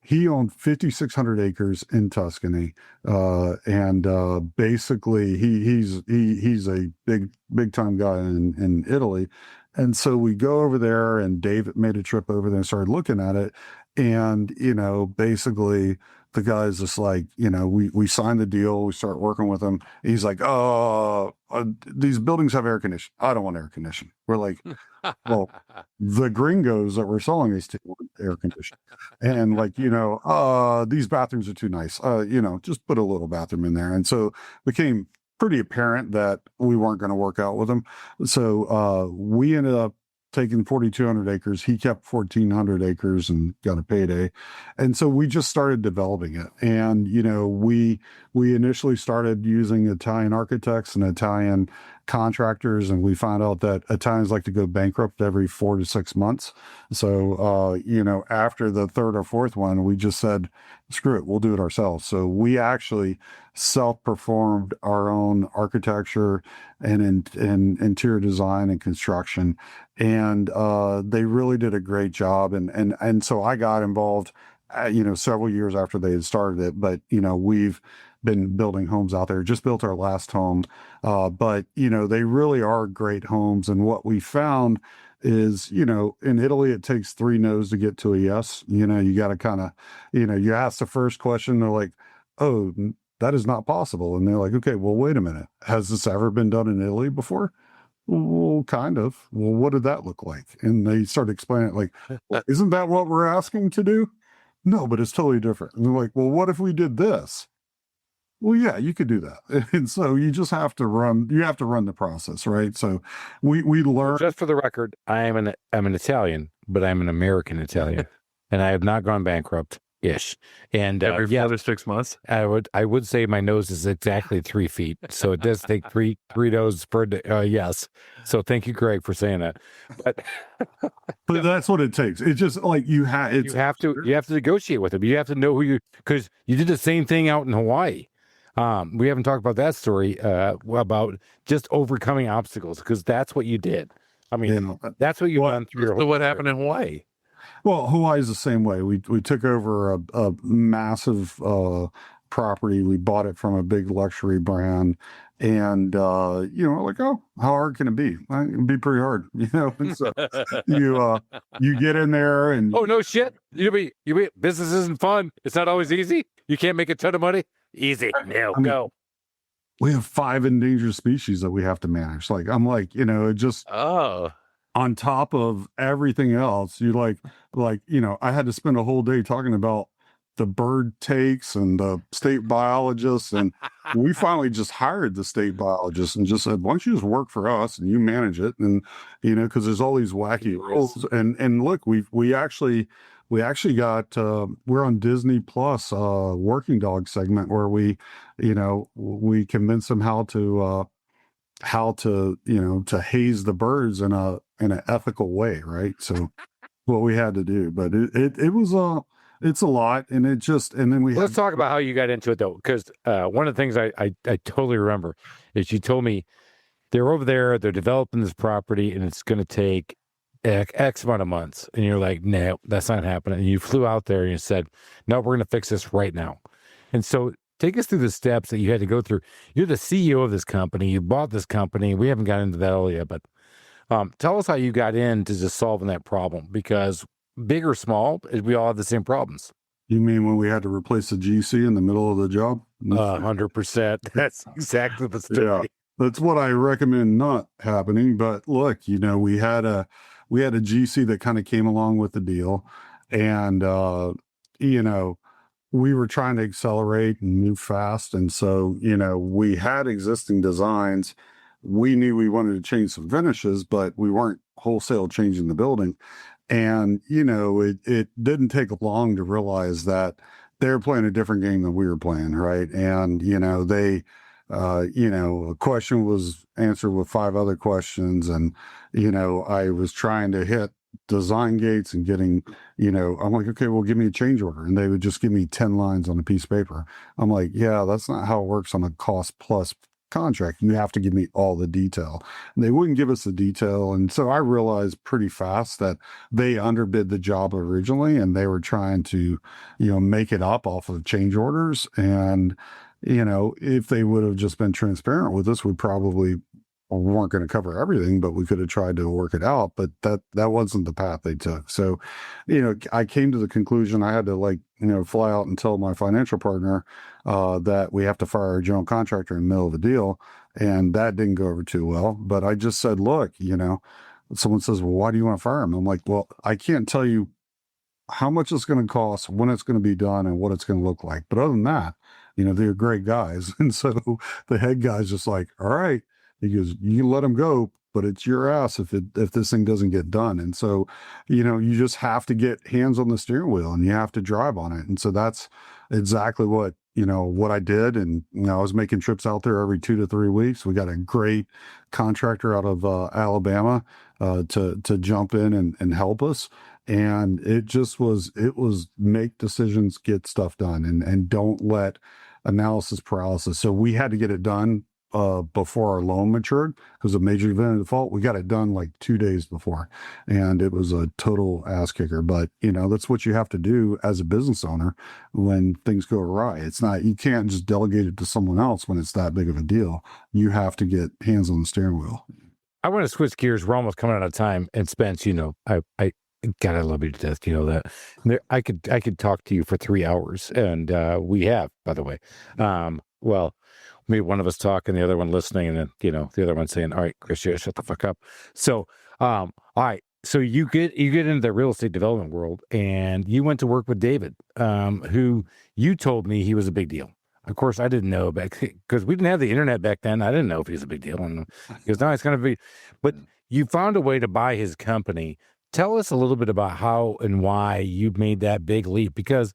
he owned 5,600 acres in Tuscany. And basically he's a big time guy in Italy. And so we go over there and David made a trip over there and started looking at it. And, basically the guy's just like, we signed the deal. We start working with him. He's like, these buildings have air conditioning. I don't want air conditioning. We're like, well, the gringos that we're selling these to want air conditioning. And like, these bathrooms are too nice. Just put a little bathroom in there. And so it became pretty apparent that we weren't going to work out with him. So we ended up taking 4,200 acres. He kept 1,400 acres and got a payday. And so we just started developing it. And, we initially started using Italian architects and Italian contractors, and we found out that Italians like to go bankrupt every 4 to 6 months. So, after the third or fourth one, we just said, screw it, we'll do it ourselves. So we actually self-performed our own architecture and interior design and construction. And they really did a great job. And so I got involved, several years after they had started it. But, we've been building homes out there, just built our last home. But, they really are great homes. And what we found is, in Italy, it takes 3 no's to get to a yes. You got to kind of, you ask the first question, they're like, oh, that is not possible. And they're like, okay, well, wait a minute. Has this ever been done in Italy before? Well, kind of. Well, what did that look like? And they start explaining it like, well, isn't that what we're asking to do? No, but it's totally different. And they're like, well, what if we did this? Well, yeah, you could do that. And so you just have to run the process, right? So we learn. Just for the record, I'm an Italian, but I'm an American Italian, and I have not gone bankrupt. Ish. And every 4 to 6 months, I would say my nose is exactly 3 feet, so it does take three noses per day. Yes. So thank you, Greg, for saying that. But that's what it takes. It's just like you have to negotiate with them. You have to know because you did the same thing out in Hawaii. We haven't talked about that story about just overcoming obstacles, because that's what you did. I mean, that's what you've done through your whole So what happened in Hawaii? Well, Hawaii is the same way. We took over a massive property. We bought it from a big luxury brand. And, like, oh, how hard can it be? Well, it can be pretty hard, And so you get in there and Oh, no shit. Business isn't fun. It's not always easy. You can't make a ton of money. Easy. No, go. We have 5 endangered species that we have to manage. Like, I'm like, it just on top of everything else, you I had to spend a whole day talking about the bird takes and the state biologists. And we finally just hired the state biologist and just said, why don't you just work for us and you manage it? And, because there's all these wacky rules. And look, we actually got, we're on Disney Plus, working dog segment where we convince them how to to haze the birds in an ethical way. Right. So what we had to do, but it was, it's a lot. And then let's talk about how you got into it though. Cause, one of the things I totally remember is you told me they're over there, they're developing this property and it's going to take X amount of months. And you're like, no, that's not happening. And you flew out there and you said, no, we're going to fix this right now. And so take us through the steps that you had to go through. You're the CEO of this company. You bought this company. We haven't gotten into that all yet, but tell us how you got into just solving that problem, because big or small, we all have the same problems. You mean when we had to replace the GC in the middle of the job? 100%. That's exactly the story. Yeah, that's what I recommend not happening. But look, we had a GC that kind of came along with the deal, and we were trying to accelerate and move fast, and so we had existing designs. We knew we wanted to change some finishes, but we weren't wholesale changing the building. And, it didn't take long to realize that they're playing a different game than we were playing, right? And, a question was answered with 5 other questions. And, I was trying to hit design gates and getting, I'm like, okay, well, give me a change order. And they would just give me 10 lines on a piece of paper. I'm like, yeah, that's not how it works on a cost plus contract. You have to give me all the detail. And they wouldn't give us the detail. And so I realized pretty fast that they underbid the job originally and they were trying to, make it up off of change orders. And, if they would have just been transparent with us, we probably weren't going to cover everything, but we could have tried to work it out. But that wasn't the path they took. So, I came to the conclusion I had to fly out and tell my financial partner that we have to fire our general contractor in the middle of a deal. And that didn't go over too well. But I just said, look, someone says, well, why do you want to fire him? I'm like, well, I can't tell you how much it's going to cost, when it's going to be done, and what it's going to look like. But other than that, they're great guys. And so the head guy's just like, all right. He goes, you can let him go, but it's your ass if this thing doesn't get done. And so, you just have to get hands on the steering wheel and you have to drive on it. And so that's exactly what I did. And, I was making trips out there every 2 to 3 weeks. We got a great contractor out of Alabama to jump in and help us. And it was make decisions, get stuff done, and don't let analysis paralysis. So we had to get it done before our loan matured because of major event of default. We got it done like 2 days before, and it was a total ass kicker. But that's what you have to do as a business owner when things go awry. It's not, you can't just delegate it to someone else when it's that big of a deal. You have to get hands on the steering wheel. I want to switch gears. We're almost coming out of time. And Spence, God, I love you to death. You know that. I could talk to you for 3 hours, and we have, by the way. Well, maybe one of us talking, the other one listening, and then the other one saying, "All right, Chris, shut the fuck up." So, all right. So you get into the real estate development world, and you went to work with David, who you told me he was a big deal. Of course, I didn't know because we didn't have the internet back then. I didn't know if he was a big deal, and he goes, "No, it's kind of big." But you found a way to buy his company. Tell us a little bit about how and why you made that big leap, because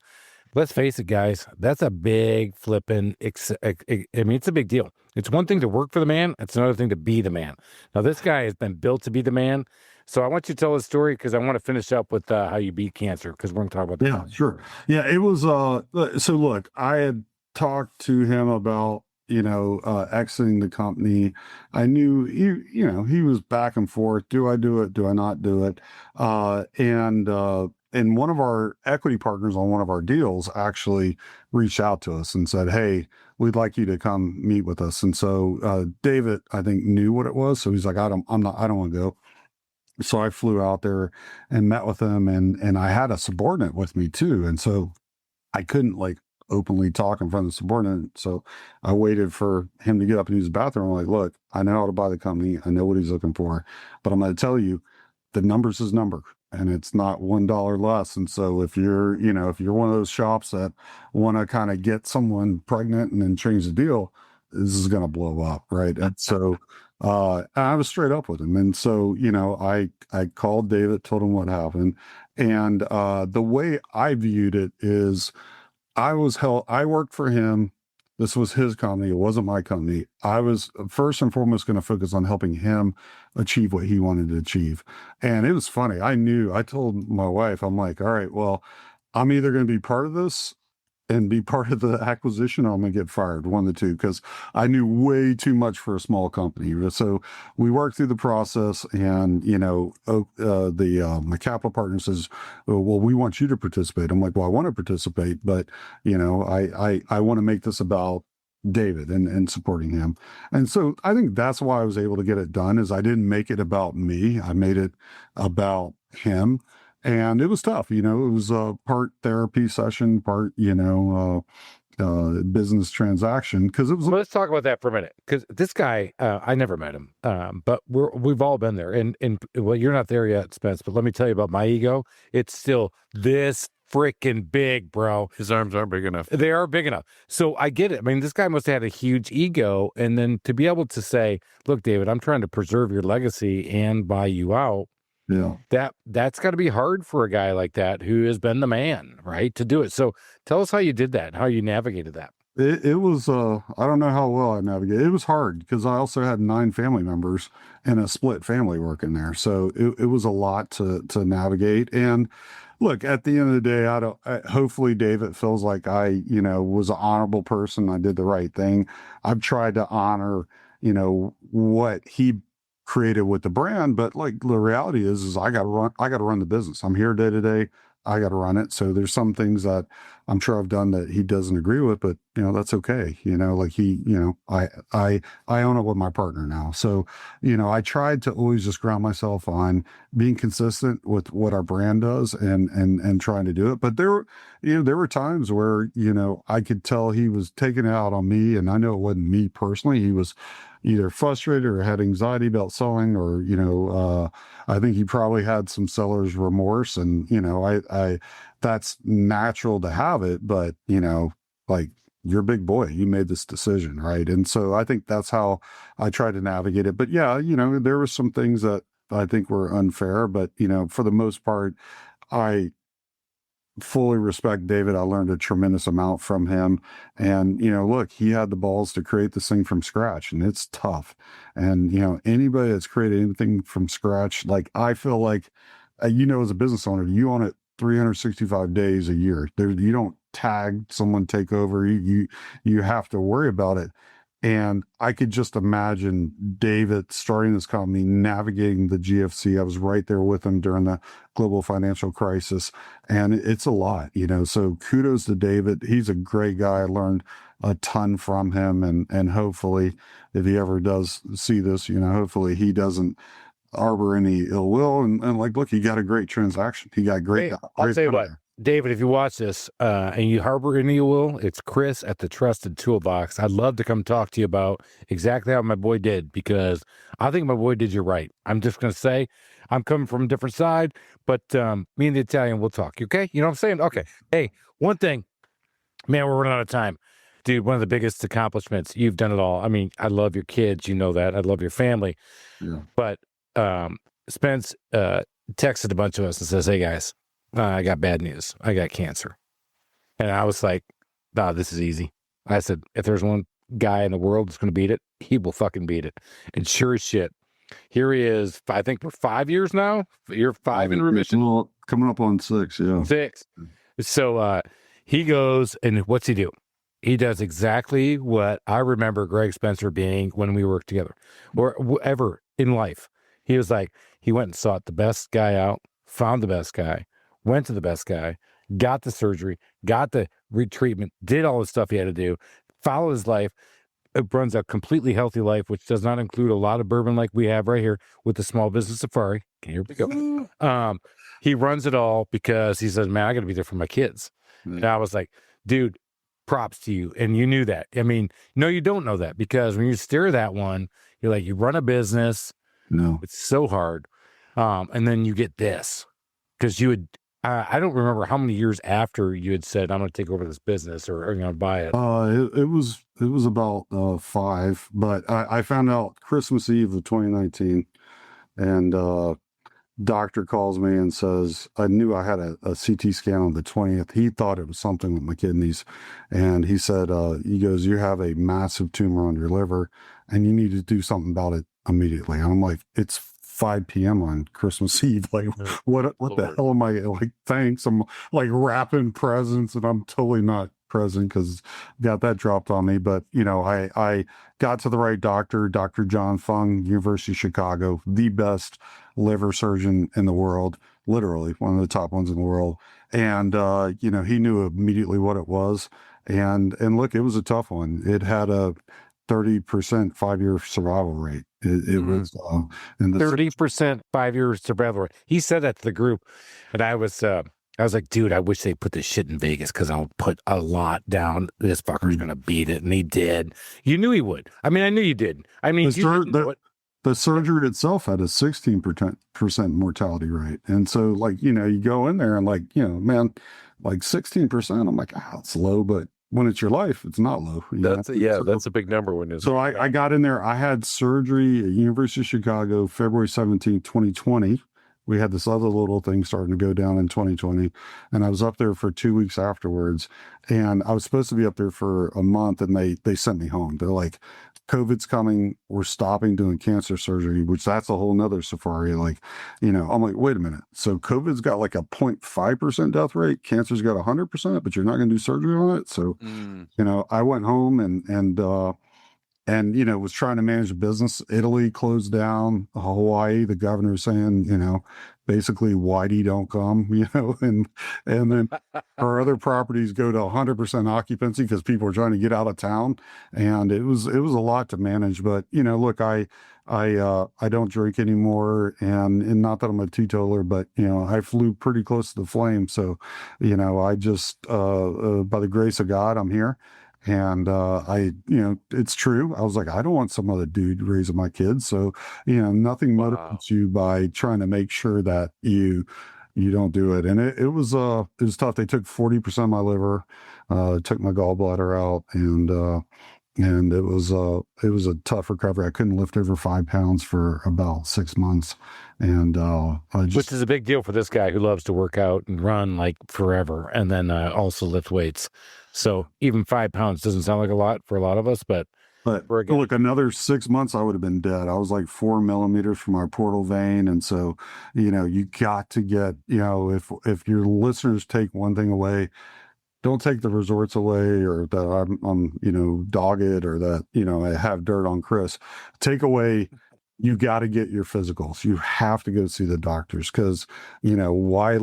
let's face it, guys, that's a big flipping, it's a big deal. It's one thing to work for the man. It's another thing to be the man. Now, this guy has been built to be the man. So I want you to tell his story because I want to finish up with how you beat cancer, because we're going to talk about that. Yeah, sure. Yeah, it was, so look, I had talked to him about, exiting the company. I knew he was back and forth. Do I do it? Do I not do it? and one of our equity partners on one of our deals actually reached out to us and said, "Hey, we'd like you to come meet with us." And so David, I think, knew what it was, so he's like, I don't want to go." So I flew out there and met with him, and I had a subordinate with me too, and so I couldn't like openly talk in front of the subordinate. So I waited for him to get up and use the bathroom. I'm like, "Look, I know how to buy the company. I know what he's looking for, but I'm going to tell you, the number's his number, and it's not $1 less. And so if you're, if you're one of those shops that want to kind of get someone pregnant and then change the deal, this is going to blow up, right?" And so I was straight up with him. And so, I called David, told him what happened. And the way I viewed it is I worked for him. This was his company. It wasn't my company. I was first and foremost going to focus on helping him achieve what he wanted to achieve. And it was funny. I told my wife, I'm like, all right, well, I'm either going to be part of this and be part of the acquisition, or I'm going to get fired, one of the two, because I knew way too much for a small company. So we worked through the process, and my capital partner says, "Well, we want you to participate." I'm like, "Well, I want to participate, but I want to make this about David and supporting him." And so I think that's why I was able to get it done. Is I didn't make it about me. I made it about him. And it was tough, it was a part therapy session, part, business transaction, because it was. Well, let's talk about that for a minute, because this guy, I never met him, but we've all been there. And well, you're not there yet, Spence, but let me tell you about my ego. It's still this freaking big, bro. His arms aren't big enough. They are big enough. So I get it. I mean, this guy must have had a huge ego. And then to be able to say, "Look, David, I'm trying to preserve your legacy and buy you out." Yeah. That's got to be hard for a guy like that who has been the man, right, to do it. So tell us how you did that, how you navigated that. It was, I don't know how well I navigated. It was hard because I also had 9 family members and a split family working there. So it was a lot to navigate. And look, at the end of the day, hopefully David feels like I, was an honorable person. I did the right thing. I've tried to honor, what he created with the brand, but like the reality is I got to run the business. I'm here day to day. I got to run it. So there's some things that I'm sure I've done that he doesn't agree with, but that's okay. Like I own it with my partner now. So, I tried to always just ground myself on being consistent with what our brand does and trying to do it. But there were times where, I could tell he was taking it out on me, and I know it wasn't me personally. He was either frustrated or had anxiety about selling, or, I think he probably had some seller's remorse, and, I that's natural to have it, but, like, you're a big boy, you made this decision, right? And so I think that's how I try to navigate it. But yeah, there were some things that I think were unfair, but, for the most part, I fully respect David. I learned a tremendous amount from him. And, look, he had the balls to create this thing from scratch, and it's tough. And, anybody that's created anything from scratch, like, I feel like, as a business owner, you own it 365 days a year. You don't tag someone, take over. You have to worry about it. And I could just imagine David starting this company, navigating the GFC. I was right there with him during the global financial crisis, and it's a lot, so kudos to David. He's a great guy. I learned a ton from him, and hopefully if he ever does see this, hopefully he doesn't harbor any ill will, and like, look, he got a great transaction. He got great. Hey, I'll tell you what, David, if you watch this and you harbor any ill will, it's Chris at the Trusted Toolbox. I'd love to come talk to you about exactly how my boy did, because I think my boy did you right. I'm just going to say, I'm coming from a different side, but me and the Italian will talk. Okay? You know what I'm saying? Okay. Hey, one thing, man, we're running out of time. Dude, one of the biggest accomplishments, you've done it all. I mean, I love your kids. You know that. I love your family. Yeah. But Spence texted a bunch of us and says, "Hey, guys, I got bad news. I got cancer." And I was like, "Nah, this is easy." I said, if there's one guy in the world that's going to beat it, he will fucking beat it. And sure as shit, here he is. I think we're 5 years now. You're 5 in remission. Well, coming up on 6, yeah. 6. So he goes, and what's he do? He does exactly what I remember Greg Spencer being when we worked together, or whatever in life. He was like, he went and sought the best guy out, found the best guy, went to the best guy, got the surgery, got the retreatment, did all the stuff he had to do, followed his life, runs a completely healthy life, which does not include a lot of bourbon like we have right here with the Small Business Safari. Okay, here we go. He runs it all because he says, man, I got to be there for my kids. And I was like, dude, props to you. And you knew that. I mean, no, you don't know that, because when you steer that one, you're like, you run a business. No, It's so hard. And then you get this, because you had, I don't remember how many years after you had said, I'm going to take over this business or I'm going to buy it. it was about 5, but I found out Christmas Eve of 2019, and doctor calls me and says, I knew I had a CT scan on the 20th. He thought it was something with my kidneys. And he said, he goes, you have a massive tumor on your liver and you need to do something about it immediately. And I'm like, it's 5 p.m. on Christmas Eve. Like, what the hell am I like? Thanks. I'm like wrapping presents and I'm totally not present because got that dropped on me. But, you know, I got to the right doctor, Dr. John Fung, University of Chicago, the best liver surgeon in the world, literally one of the top ones in the world. And, you know, he knew immediately what it was. And look, it was a tough one. It had a 30% 5-year survival rate. It was in the 30% 5-year survival rate. He said that to the group. And I was like, dude, I wish they put this shit in Vegas because I'll put a lot down. This fucker's going to beat it. And he did. You knew he would. I mean, I knew you did. I mean, the surgery itself had a 16% mortality rate. And so, like, you know, you go in there and, like, you know, man, like 16%, I'm like, it's low, but when it's your life, it's not low. That's a big number when it's. So I got in there. I had surgery at University of Chicago, February 17, 2020. We had this other little thing starting to go down in 2020. And I was up there for 2 weeks afterwards. And I was supposed to be up there for a month, and they sent me home. They're like, COVID's coming. We're stopping doing cancer surgery, which that's a whole nother safari. Like, you know, I'm like, wait a minute. So COVID's got like a 0.5% death rate. Cancer's got 100%, but you're not going to do surgery on it. So, you know, I went home and, you know, was trying to manage the business. Italy closed down. Hawaii, the governor was saying, you know, basically, Whitey don't come, you know, and then our other properties go to 100% occupancy because people are trying to get out of town. And it was a lot to manage. But, you know, look, I don't drink anymore, and not that I'm a teetotaler, but, you know, I flew pretty close to the flame. So, you know, I just, by the grace of God, I'm here. And you know, it's true. I was like, I don't want some other dude raising my kids. So, you know, nothing motivates you by trying to make sure that you don't do it. And it was tough. They took 40% of my liver, took my gallbladder out, and it was a tough recovery. I couldn't lift over 5 pounds for about 6 months. And which is a big deal for this guy who loves to work out and run like forever, and then also lift weights. So even 5 pounds doesn't sound like a lot for a lot of us, but look, another 6 months, I would have been dead. I was like 4 millimeters from our portal vein. And so, you know, you got to get, you know, if your listeners take one thing away, don't take the resorts away, or that I'm, you know, dogged, or that, you know, I have dirt on Chris. Take away, you got to get your physicals. You have to go see the doctors, because, you know, why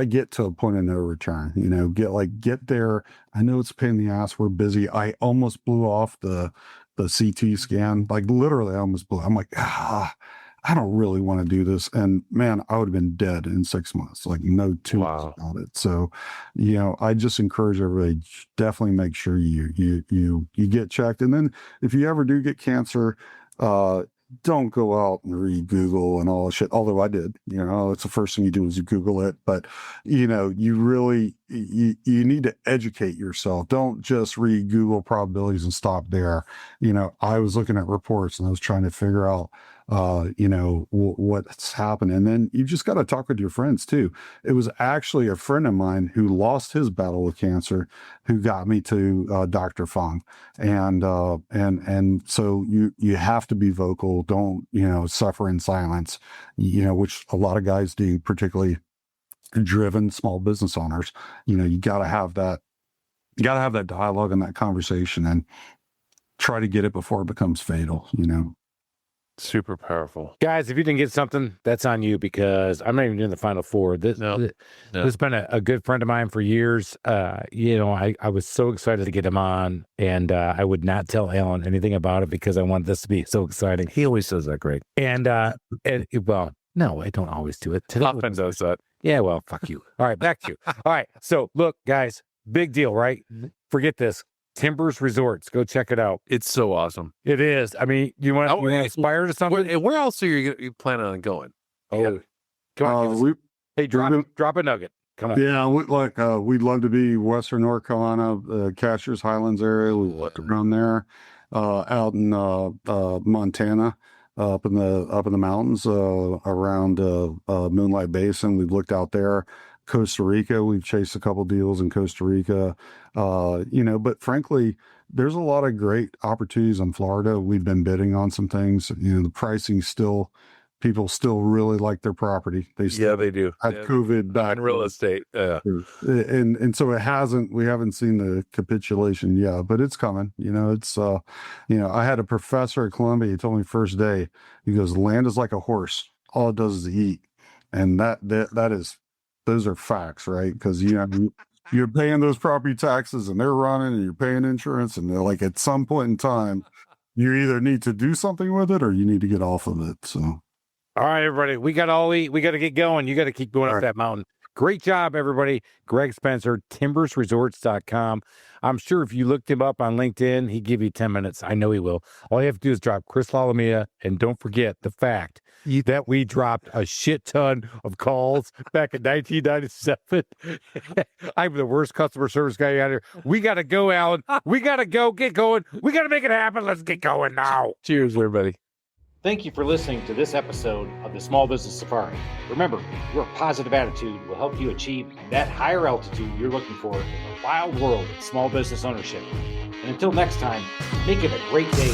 get to a point of no return? You know, get there. I know it's a pain in the ass. We're busy. I almost blew off the CT scan. Like, literally, I almost blew. I'm like, I don't really want to do this. And man, I would have been dead in 6 months. Like, no two months about it. So, you know, I just encourage everybody, definitely make sure you get checked. And then if you ever do get cancer, don't go out and read Google and all that shit. Although I did, you know, it's the first thing you do is you Google it. But, you know, you really, you need to educate yourself. Don't just read Google probabilities and stop there. You know, I was looking at reports and I was trying to figure out, you know, what's happened. And then you just got to talk with your friends too. It was actually a friend of mine who lost his battle with cancer who got me to Dr. Fong. And so you have to be vocal. Don't, you know, suffer in silence, you know, which a lot of guys do, particularly driven small business owners. You know, you got to have that dialogue and that conversation, and try to get it before it becomes fatal, you know. Super powerful. Guys, if you didn't get something, that's on you because I'm not even doing the final four. This has been a good friend of mine for years. I was so excited to get him on, and I would not tell Alan anything about it because I wanted this to be so exciting. He always says that great. Well, no, I don't always do it. Often does that. Yeah, well, fuck you. All right, back to you. All right, so look, guys, big deal, right? Forget this. Timbers Resorts. Go check it out. It's so awesome. It is. I mean, you want to aspire to something? Where else are you planning on going? Oh, come on. Hey, drop a nugget. Come on. Yeah, we'd love to be Western North Carolina, Cashers Highlands area. We looked around there, out in Montana, up in the mountains, around Moonlight Basin. We've looked out there. Costa Rica, we've chased a couple deals in Costa Rica, but frankly, there's a lot of great opportunities in Florida. We've been bidding on some things. The pricing people still really like their property. They do. Had COVID back in real estate. And so we haven't seen the capitulation yet, but it's coming. I had a professor at Columbia, he told me first day, he goes, land is like a horse. All it does is eat. And those are facts, right? Because you're paying those property taxes and they're running and you're paying insurance, and they're like, at some point in time, you either need to do something with it or you need to get off of it. So, all right, everybody, we got to get going. You got to keep going up that mountain. Great job, everybody. Greg Spencer, timbersresorts.com. I'm sure if you looked him up on LinkedIn, he'd give you 10 minutes. I know he will. All you have to do is drop Chris Lalamia, and don't forget the fact that we dropped a shit ton of calls back in 1997. I'm the worst customer service guy out here. We got to go, Alan. We got to go. Get going. We got to make it happen. Let's get going now. Cheers, everybody. Thank you for listening to this episode of the Small Business Safari. Remember, your positive attitude will help you achieve that higher altitude you're looking for in the wild world of small business ownership. And until next time, make it a great day.